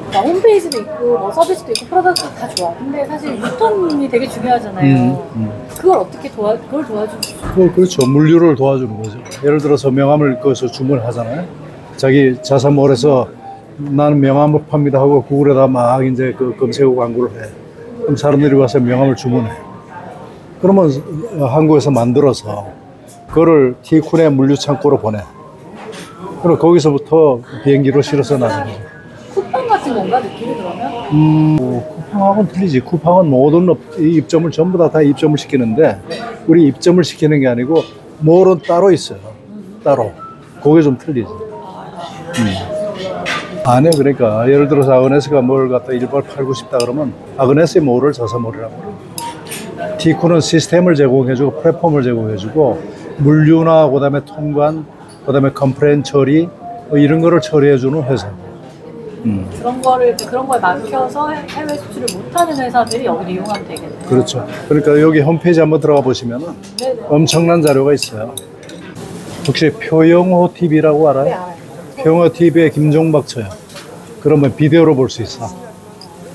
그러니까 홈페이지도 있고 뭐 서비스도 있고 프로덕트도 다 좋아. 근데 사실 유통이 되게 중요하잖아요. 그걸 어떻게 그걸 도와주고 그렇죠. 물류를 도와주는 거죠. 예를 들어서 명함을 거기서 주문을 하잖아요. 자기 자사몰에서 나는 명함을 팝니다 하고 구글에다 막 이제 그 검색 광고를 해. 그럼 사람들이 와서 명함을 주문해. 그러면 한국에서 만들어서 그거를 티쿤의 물류 창고로 보내. 그럼 거기서부터 비행기로 실어서 나가는 거죠. 쿠팡 같은 건가 느낌이 그러면? 쿠팡하고는 틀리지. 쿠팡은 모든 입점을 전부 다 입점을 시키는데 우리 입점을 시키는 게 아니고 몰은 따로 있어요. 따로. 그게 좀 틀리지. 안에 그러니까 예를 들어서 아그네스가 뭘 갖다 일발 팔고 싶다 그러면 아그네스의 몰을 자사몰이라고 그래요. T코는 시스템을 제공해주고 플랫폼을 제공해주고 물류나 그다음에 통관, 그다음에 컴플레인 처리 뭐 이런 거를 처리해주는 회사. 그런 거에 막혀서 해외 수출을 못하는 회사들이 여기를 이용하면 되겠네요. 그렇죠. 그러니까 여기 홈페이지 한번 들어가 보시면은 네네. 엄청난 자료가 있어요. 혹시 표영호 TV라고 알아요? 네, 알아요. 표영호 TV의 김종박 쳐요. 그러면 비디오로 볼 수 있어.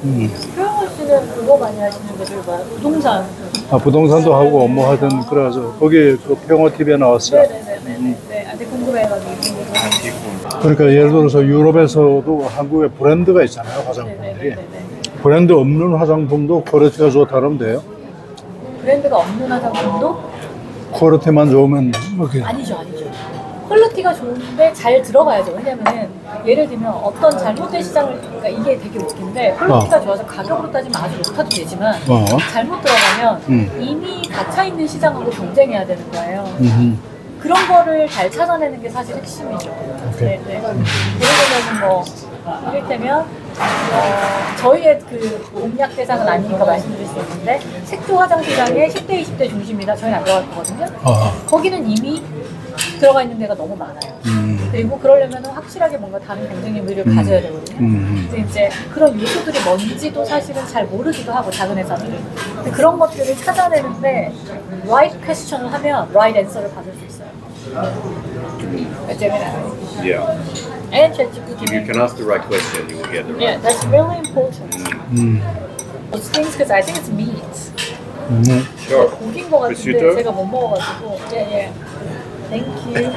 표영호 씨는 그거 많이 하시는 분들 뭐야? 부동산. 아, 부동산도 하고 업무 하든 그래가지고 거기 그 표영호 TV에 나왔어요. 네네네네. 네, 아직 궁금해가지고. 그러니까 예를 들어서 유럽에서도 한국에 브랜드가 있잖아요, 화장품들이. 네네네네. 브랜드 없는 화장품도 퀄리티가 좋다면 돼요. 브랜드가 없는 화장품도? 퀄리티만 좋으면 뭐 그게 아니죠. 퀄리티가 좋은데 잘 들어가야죠. 왜냐면은 예를 들면 어떤 잘못된 시장을, 그러니까 이게 되게 웃긴데 퀄리티가 좋아서 가격으로 따지면 아주 높아도 되지만 잘못 들어가면 이미 갇혀있는 시장하고 경쟁해야 되는 거예요. 그런 거를 잘 찾아내는 게 사실 핵심이죠. 네. 예를 들면 뭐 이를테면 저희의 그 공략 대상은 아니니까 말씀드릴 수 있는데 색조 화장 시장의 10대, 20대 중심이다. 저희는 안 들어갈 거거든요. 거기는 이미 들어가 있는 데가 너무 많아요. 그리고 그러려면 확실하게 뭔가 다른 경쟁 의미를 가져야 되거든요. 근데 이제 그런 요소들이 뭔지도 사실은 잘 모르기도 하고 작은 회사들은. 근데 그런 것들을 찾아내는데 right question을 하면 right answer를 받을 수 있어요. Yeah. And If you can ask the right question, you will get the right. yeah, that's really important. Those things because I think it's meat. Sure. 고기인 것 같은데 Prosciutto? 제가 못 먹어가지고. Yeah. Thank you.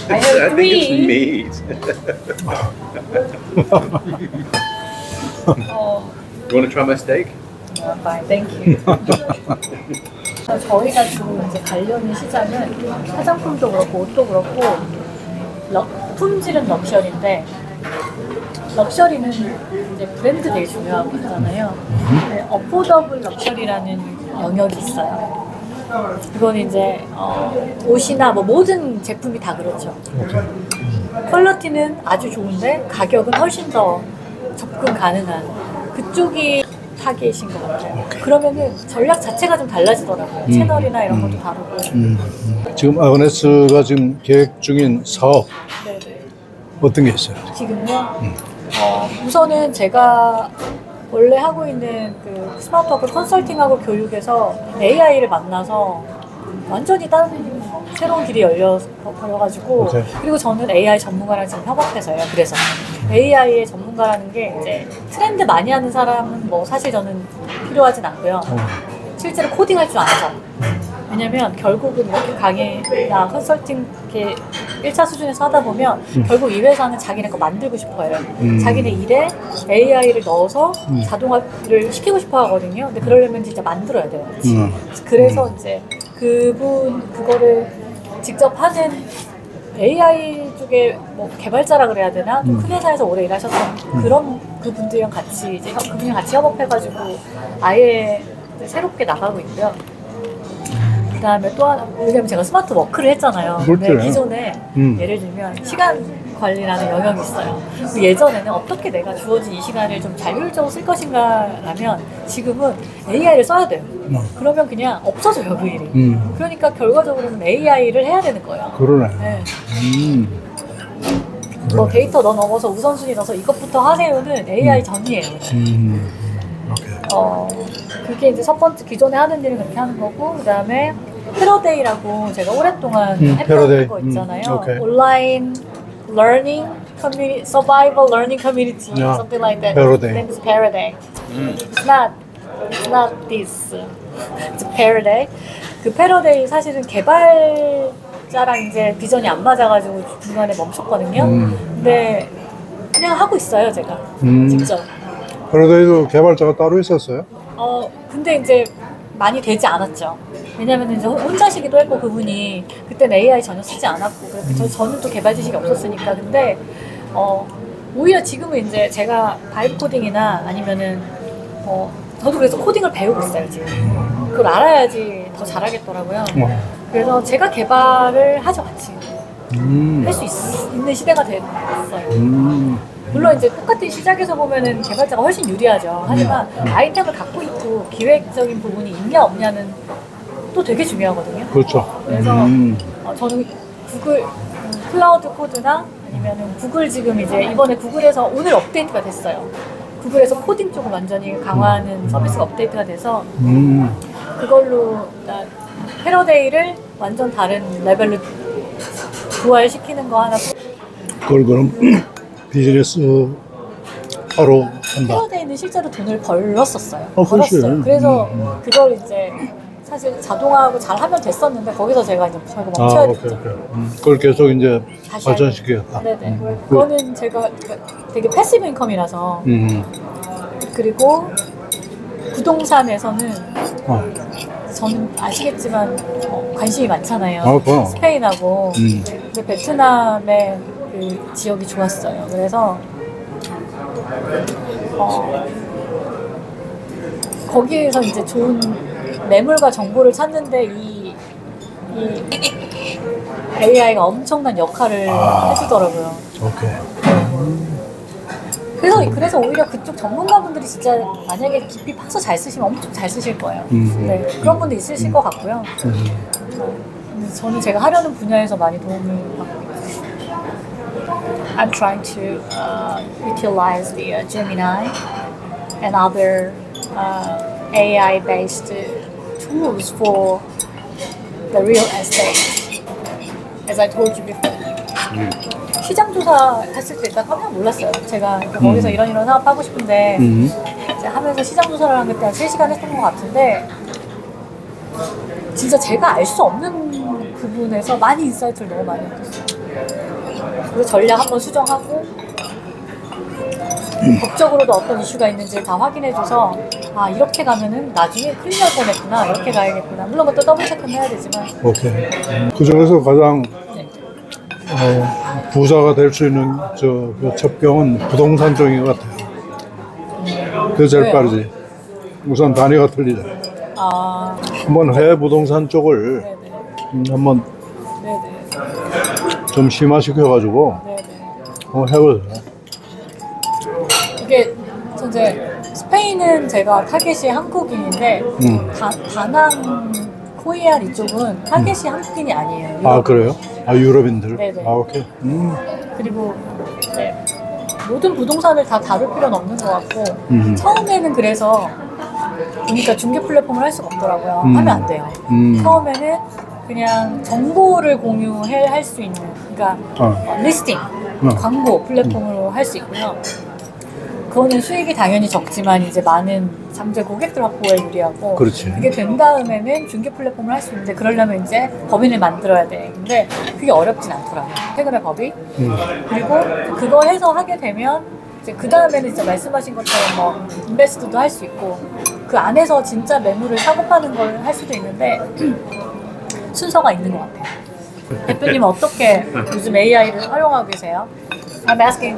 I I have think it's 3. meat. You want to try my steak? Fine, thank you. 저희가 주로 이제 관련된 시장은 화장품도 그렇고 옷도 그렇고 품질은 럭셔리인데 럭셔리는 이제 브랜드 되게 중요한 거잖아요. 어포더블 럭셔리라는 영역이 있어요. 그건 이제 옷이나 뭐 모든 제품이 다 그렇죠. 퀄리티는 아주 좋은데 가격은 훨씬 더 접근 가능한 그쪽이 타겟인 것 같아요. 그러면은 전략 자체가 좀 달라지더라고요. 채널이나 이런 것도 다르고. 지금 아그네스가 지금 계획 중인 사업 네네. 어떤 게 있어요? 지금요? 우선은 제가 원래 하고 있는 그 스마트워크 컨설팅하고 교육에서 AI를 만나서 완전히 다른 새로운 길이 열려가지고 오케이. 그리고 저는 AI 전문가랑 지금 협업해서요. 그래서 AI의 전문가라는 게 이제 트렌드 많이 하는 사람은 뭐 사실 저는 필요하진 않고요. 실제로 코딩할 줄 아는 사람. 왜냐면 결국은 이렇게 강의나 컨설팅 이렇게 1차 수준에서 하다 보면 결국 이 회사는 자기네 거 만들고 싶어 해요. 자기네 일에 AI를 넣어서 자동화를 시키고 싶어 하거든요. 근데 그러려면 진짜 만들어야 돼요. 그래서 이제 그거를 직접 하는 AI 쪽에 뭐 개발자라 그래야 되나? 좀 큰 회사에서 오래 일하셨던 그런 그분들이랑 같이 이제 그분이랑 같이 협업해가지고 아예 이제 새롭게 나가고 있고요. 그 다음에 또 하나, 왜냐면 제가 스마트 워크를 했잖아요. 근데 기존에 예를 들면 시간 관리라는 영역이 있어요. 예전에는 어떻게 내가 주어진 이 시간을 좀 잘 효율적으로 쓸 것인가라면 지금은 AI를 써야 돼요. 그러면 그냥 없어져요, 그 일이. 그러니까 결과적으로는 AI를 해야 되는 거예요. 그러네. 네. 뭐 데이터 넣어서 우선순위 넣어서 이것부터 하세요는 AI 전이에요. 그게 이제 첫 번째 기존에 하는 일을 그렇게 하는 거고, 그 다음에 패러데이라고 제가 오랫동안 했던 거 있잖아요. 온라인 learning community, survival learning community, something like that. Paraday. Name is Paraday. It's not this. It's Paraday. 그 패러데이 사실은 개발자랑 이제 비전이 안 맞아가지고 중간에 멈췄거든요. 근데 그냥 하고 있어요, 제가 직접. 패러데이도 개발자가 따로 있었어요? 근데 이제 많이 되지 않았죠. 왜냐면 이제 혼자시기도 했고 그분이 그때는 AI 전혀 쓰지 않았고 저는 또 개발 지식이 없었으니까. 근데 오히려 지금은 이제 제가 바이브 코딩이나 아니면은 저도 그래서 코딩을 배우고 있어요 지금. 그걸 알아야지 더 잘하겠더라고요. 그래서 제가 개발을 하죠 같이. 할 수 있는 시대가 됐어요. 물론 이제 똑같은 시작에서 보면은 개발자가 훨씬 유리하죠. 하지만 아이템을 갖고 있고 기획적인 부분이 있냐 없냐는 또 되게 중요하거든요. 그렇죠. 그래서 저는 구글 클라우드 코드나 아니면은 구글 지금 이제 이번에 구글에서 오늘 업데이트가 됐어요. 구글에서 코딩 쪽을 완전히 강화하는 서비스가 업데이트가 돼서 그걸로 패러데이를 완전 다른 레벨로 부활시키는 거 하나. 그걸 그럼 비즈니스 하러 한다. 패러데이는 실제로 돈을 벌었었어요. 그렇지. 벌었어요. 그래서 그걸 이제 사실 자동화하고 잘 하면 됐었는데 거기서 저희가 멈춰야 됐죠. 오케이. 그걸 계속 이제 다시 발전시키겠다. 네네. 그거는 제가 되게 패시브 인컴이라서. 그리고 부동산에서는 저는 아시겠지만 관심이 많잖아요. 스페인하고 근데 베트남의 그 지역이 좋았어요. 그래서 거기에서 이제 좋은 매물과 정보를 찾는데 이 AI가 엄청난 역할을 해주더라고요. 오케이. 그래서 오히려 그쪽 전문가분들이 진짜 만약에 깊이 파서 잘 쓰시면 엄청 잘 쓰실 거예요. 네, 그런 분도 있으실 것 같고요. 근데 저는 제가 하려는 분야에서 많이 도움을 받고 있어요. I'm trying to utilize the Gemini and other AI-based tools for the real estate, as I told you before. 시장 조사 했을 때 일단 깜짝 놀랐어요. 제가 거기서 이런 사업 하고 싶은데 이제 하면서 시장 조사를 한 그때 한 3시간 했던 것 같은데 진짜 제가 알 수 없는 부분에서 많이 인사이트를 너무 많이 얻었어요. 그래서 전략 한번 수정하고 법적으로도 어떤 이슈가 있는지 다 확인해줘서 아 이렇게 가면은 나중에 큰일 날 뻔했구나 이렇게 가야겠구나. 물론 그것도 더블 체크는 해야 되지만. 오케이. 그 중에서 가장 부자가 될 수 있는 그 접경은 부동산 쪽인 것 같아요. 그게 제일 빠르지. 우선 단위가 틀리죠. 한번 해외 부동산 쪽을 한번 좀 심화시켜가지고 한번 해보세요. 이게 이제 스페인은 제가 타겟이 한국인인데 다낭, 코이안 이쪽은 타겟이 한국인이 아니에요. 아 그래요? 아 유럽인들? 네네. 아 오케이. 그리고 모든 부동산을 다 다룰 필요는 없는 것 같고 처음에는 그래서 보니까 중개 플랫폼을 할 수가 없더라고요. 하면 안 돼요. 처음에는 그냥 정보를 공유할 수 있는 그러니까 리스팅, 광고 플랫폼으로 할 수 있고요. 그거는 수익이 당연히 적지만 이제 많은 잠재 고객들 확보에 유리하고 그렇지. 그게 된 다음에는 중개 플랫폼을 할 수 있는데 그러려면 이제 법인을 만들어야 돼. 근데 그게 어렵진 않더라고요. 최근에 법이. 그리고 그거 해서 하게 되면 이제 그 다음에는 이제 말씀하신 것처럼 뭐 인베스트도 할 수 있고 그 안에서 진짜 매물을 사고 파는 걸 할 수도 있는데 순서가 있는 것 같아요. 대표님은 어떻게 요즘 AI를 활용하고 계세요? I'm asking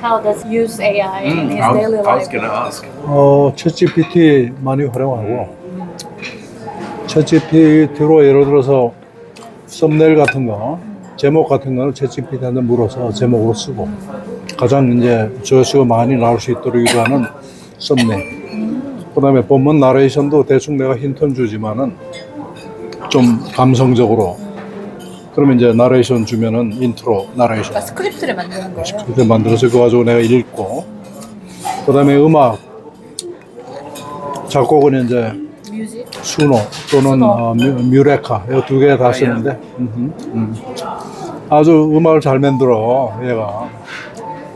how does he use AI in his daily I was life? going to ask. 챗GPT 많이 활용하고 챗GPT로 예를 들어서 썸네일 같은 거, 제목 같은 거는 챗GPT한테 물어서 제목으로 쓰고 가장 이제 조회수가 많이 나올 수 있도록 유도하는 썸네일. 그다음에 본문 나레이션도 대충 내가 힌트는 주지만은 좀 감성적으로. 그러면 이제 나레이션 주면은 인트로 나레이션. 그러니까 스크립트를 만드는 거예요? 그렇게 만들어서 그거 가지고 내가 읽고. 그다음에 음악. 작곡은 이제 뮤직? 수노 또는 뮤레카 이 두 개 다 쓰는데 아주 음악을 잘 만들어 얘가.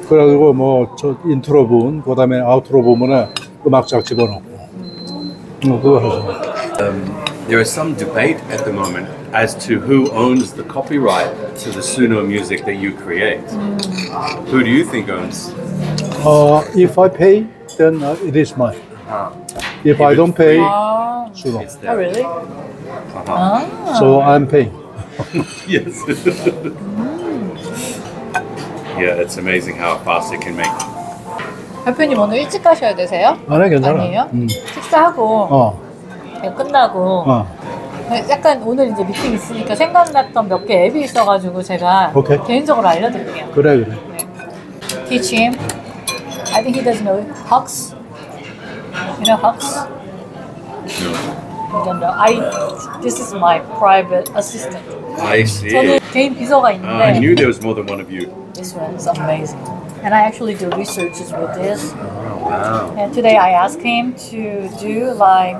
그래가지고 뭐 저 인트로 부분 그다음에 아우트로 부분에 음악작 집어넣고 그거 하죠. There is some debate at the moment as to who owns the copyright to the Suno music that you create. Who do you think owns? If I pay, then it is mine. If I don't pay, Suno. It's Oh, there. really? So I'm paying. Yes. Yeah, it's amazing how fast it can make. 대표님 오늘 일찍 가셔야 되세요? 아니 괜찮아. 아니에요? 식사하고 끝나고 약간 오늘 이제 미팅 있으니까 생각났던 몇 개 앱이 있어가지고 제가 오케이. 개인적으로 알려드릴게요. 그래. 네. teach him. I think he doesn't know it. Hux. You know Hux? No. I don't know. This is my private assistant. I see. 저는 개인 비서가 I 있는데 knew there was more than one of you. this one is amazing. And I actually do researches with this. Oh, wow. And today I asked him to do like,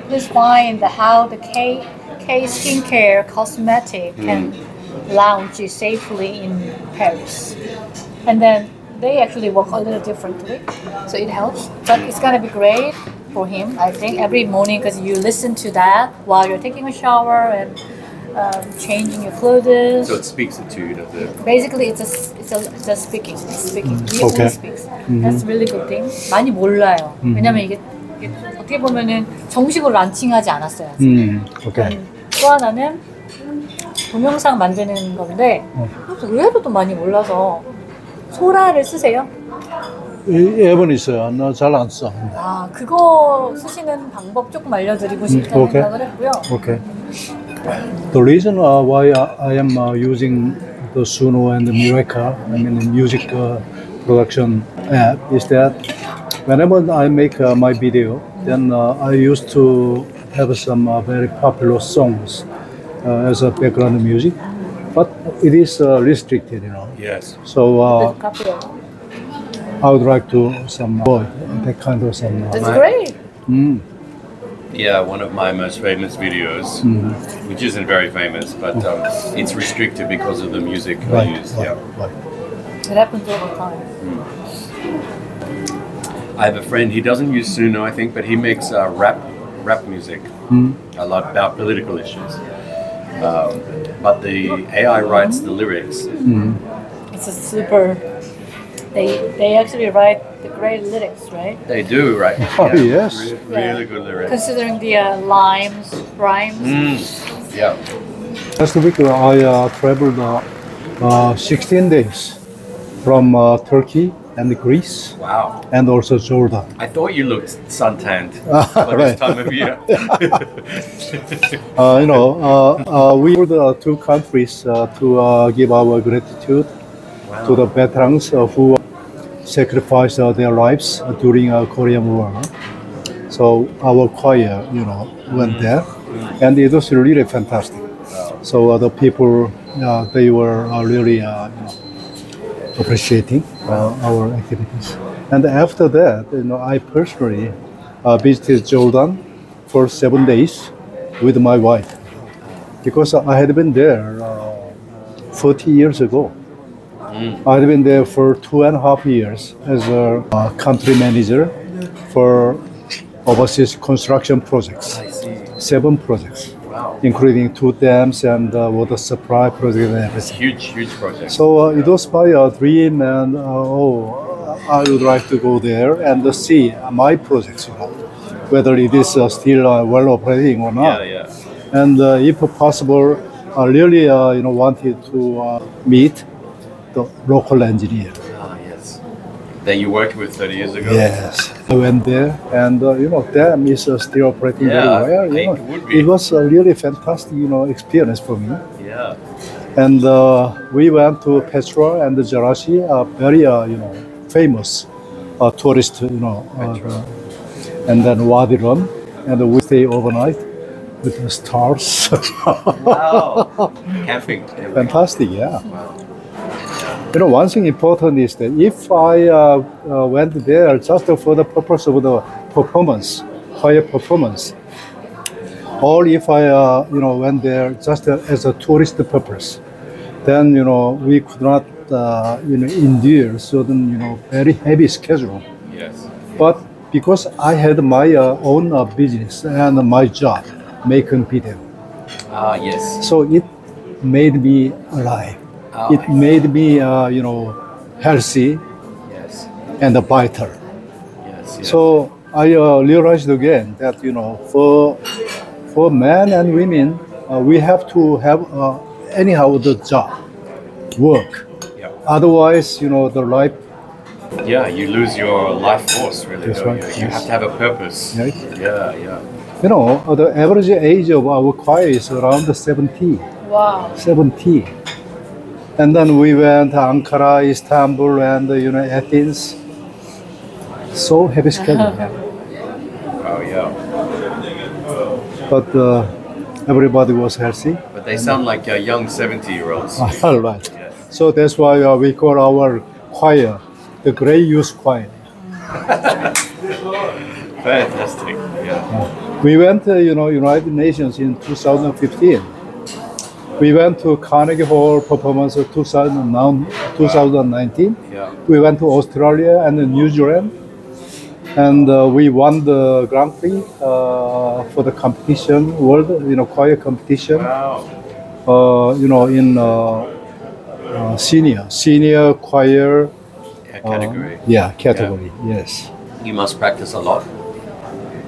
please find how the K skincare cosmetic can launch safely in Paris. And then they actually work a little differently, so it helps. But it's gonna be great for him, I think, every morning because you listen to that while you're taking a shower and changing your clothes. So it speaks it to you, does it? Basically, it's a speaking. It's speaking. He Okay. only speaks. That's really good thing. 많이 몰라요. 왜냐면 이게 어떻게 보면은 정식으로 란칭하지 않았어요. 오케이. 또 하나는 동영상 만드는 건데 의외로 또 많이 몰라서 소라를 쓰세요? 앱은 있어요. 나 잘 안 써. 아 그거 쓰시는 방법 조금 알려드리고 싶다는 오케이. 생각을 했고요. Okay. The reason why I am using the Suno and the Miracle, I mean the music production app, is that whenever I make my video, then I used to have some very popular songs as a background music, but it is restricted, you know. Yes. So 카피요. I would like to avoid that kind of some. That's great. Yeah, one of my most famous videos, which isn't very famous, but it's restricted because of the music I use. Yeah. It happens all the time. I have a friend. He doesn't use Suno, I think, but he makes rap music. A lot about political issues. But the AI writes the lyrics. It's a super. They actually write the great lyrics, right? They do, right? Oh, yes. Really good lyrics. Considering the rhymes. Yeah. Last week I traveled 16 days from Turkey and Greece Wow. and also Jordan. I thought you looked suntanned by this Right. time of year. We were the two countries to give our gratitude to the veterans who sacrificed their lives during Korean War. So our choir, went there, and it was really fantastic. So the people, they were really appreciating our activities. And after that, I personally visited Jordan for 7 days with my wife because I had been there 40 years ago. I had been there for 2.5 years as a country manager for overseas construction projects. I see. 7 projects, Wow. including 2 dams and water supply project and everything. Huge project. So it was my dream, and I would like to go there and see my projects, whether it is still well operating or not. Yeah. And if possible, I really wanted to meet the local engineer. Ah, yes. That you worked with 30 years ago? Yes, I went there, and dam is still operating Yeah, very well. I think it would be. It was a really fantastic, experience for me. Yeah. And we went to Petra and Jarashi, a very famous tourist, and then Wadi Rum, and we stay overnight with the stars. Wow. Camping. Fantastic, yeah. One thing important is that if I went there just for the purpose of the performance, higher performance, or if I went there just as a tourist purpose, then we could not endure certain very heavy schedule. Yes. But because I had my own business and my job making video, Ah, yes. so it made me alive. Oh, It made me healthy Yes. and vital. Yes. So I realized again that for men and women, we have to have anyhow the job, work. Yeah. Otherwise, the life. Yeah, you lose your life force, really. That's don't right, you? You yes. have to have a purpose. Right. Yeah. The average age of our choir is around 70. Wow. 70. And then we went to Ankara, Istanbul, and Athens. So heavy schedule. Oh yeah. But everybody was healthy. But they sound like young 70-year-olds. All right. Yes. So that's why we call our choir the Grey Youth Choir. Fantastic. Yeah. We went to United Nations in 2015. We went to Carnegie Hall performance of 2019. Yeah. We went to Australia and New Zealand, and we won the Grand Prix for the competition, world choir competition. Wow. In senior choir Category. category. Yes. You must practice a lot.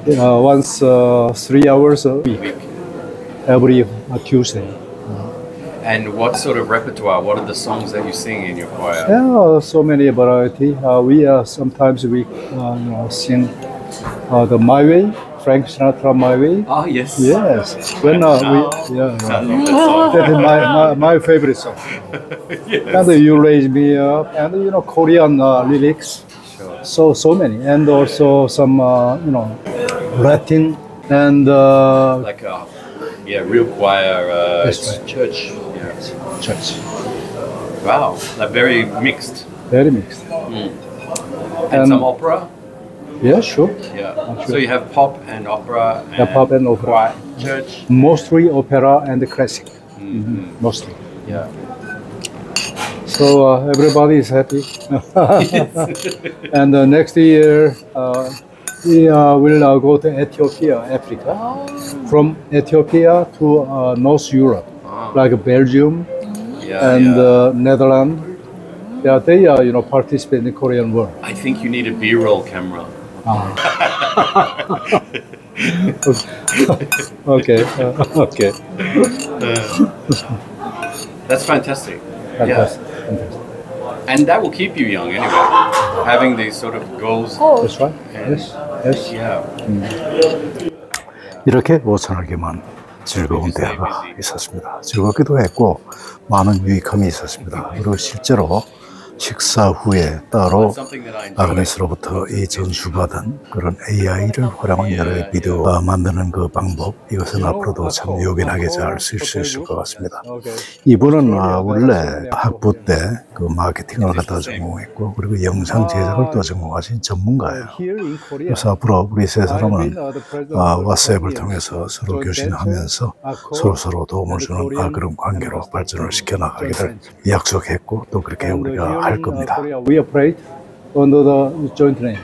Once 3 hours a week, every Tuesday. And what sort of repertoire? What are the songs that you sing in your choir? Yeah, so many variety. Sometimes we sing the My Way, Frank Sinatra, My Way. Oh yes. Yes. When I love that song. that is my favorite song. Yes. And You Raise Me Up, and Korean lyrics. Sure. So many, and also some Latin and Like real choir. That's right. Church. Yeah. church. Wow. Like very mixed. Very mixed. And some opera. Yeah, sure. Yeah. Sure. So you have pop and opera. And Yeah, pop and opera. choir, church. Mostly opera and classic. Mostly. Yeah. So everybody is happy. And next year we will go to Ethiopia, Africa. From Ethiopia to North Europe, like Belgium Yeah. and yeah. Netherlands. Yeah, they participate in the Korean War. I think you need a B-roll camera. Okay, okay. That's fantastic. Fantastic. And that will keep you young anyway. Having these sort of goals. That's right. Yes, yes. Yeah. 이렇게 5천억이만 즐거운 대화가 있었습니다. 즐겁기도 했고 많은 유익함이 있었습니다. 그리고 실제로 식사 후에 따로 아그네스로부터 이 전수받은 그런 AI를 활용한 여러 비디오가 만드는 그 방법, 이것은 앞으로도 참 요긴하게 잘 쓸 수 있을 것 같습니다. 이분은 원래 학부 때 그 마케팅을 갖다 전공했고 그리고 영상 제작을 또 전공하신 전문가예요. 그래서 앞으로 우리 세 사람은 왓츠앱을 통해서 서로 교신하면서 서로 도움을 주는 그런 관계로 발전을 시켜나가기를 약속했고 또 그렇게 우리가 할 겁니다. We operate under the joint name.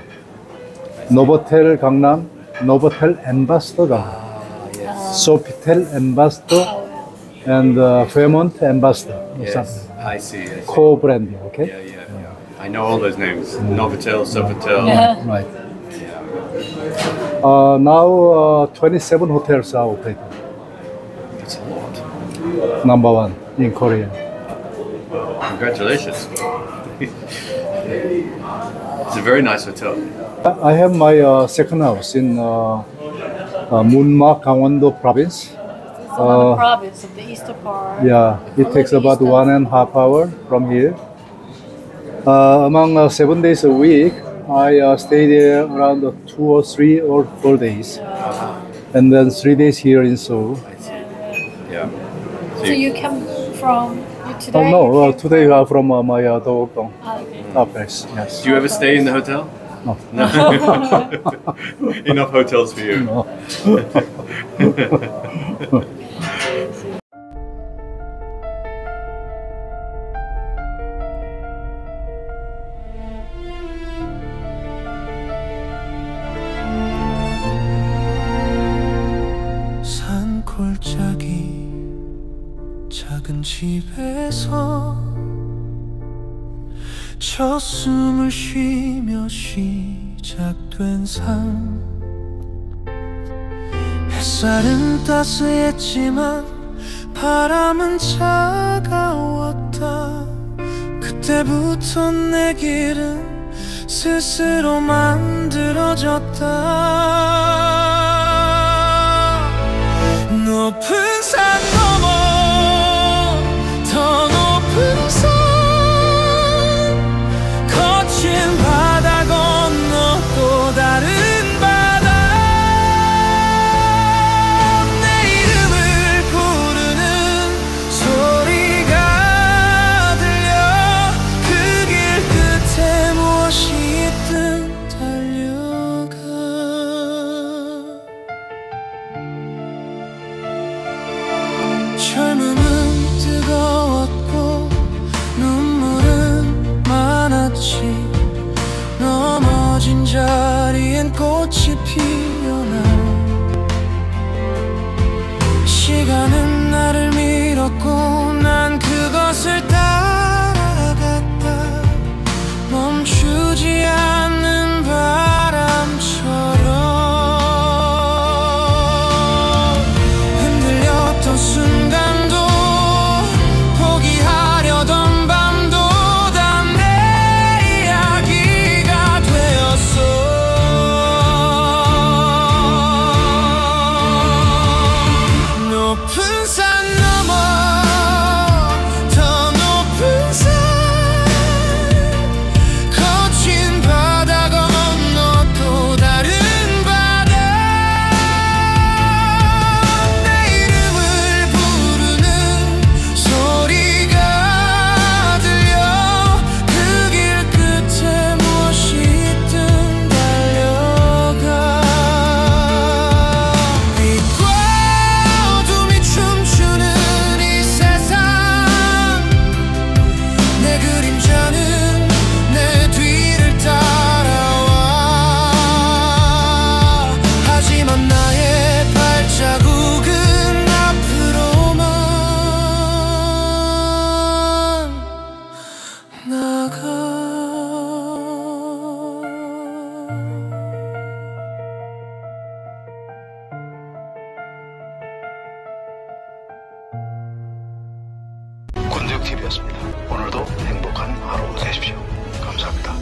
Novotel Gangnam, Novotel Ambassador Gangnam, Sofitel Ambassador, and Fairmont Ambassador. Yes, I see. Co-branding, okay? Yeah. I know all those names. Novotel, Sofitel. Right. Now 27 hotels are operating. That's a lot. Number one in Korea. Congratulations. It's a very nice hotel. I have my second house in Munma, Gangwon-do province. It's on the province of the eastern part. Yeah, it takes about 1.5 hours from here. Among 7 days a week, I stay there around 2 or 3 or 4 days. And then 3 days here in Seoul. Yeah. So you come from today? No, today from my Dogdong Okay. place. Yes. Do you ever stay in the hotel? No. Enough hotels for you. No. 산골짜기 작은 집에서 첫 숨을 쉬며 시작된 삶. 햇살은 따스했지만 바람은 차가웠다. 그때부터 내 길은 스스로 만들어졌다. 높은 산 넘어 더 높은 산 TV였습니다. 오늘도 행복한 하루 되십시오. 감사합니다.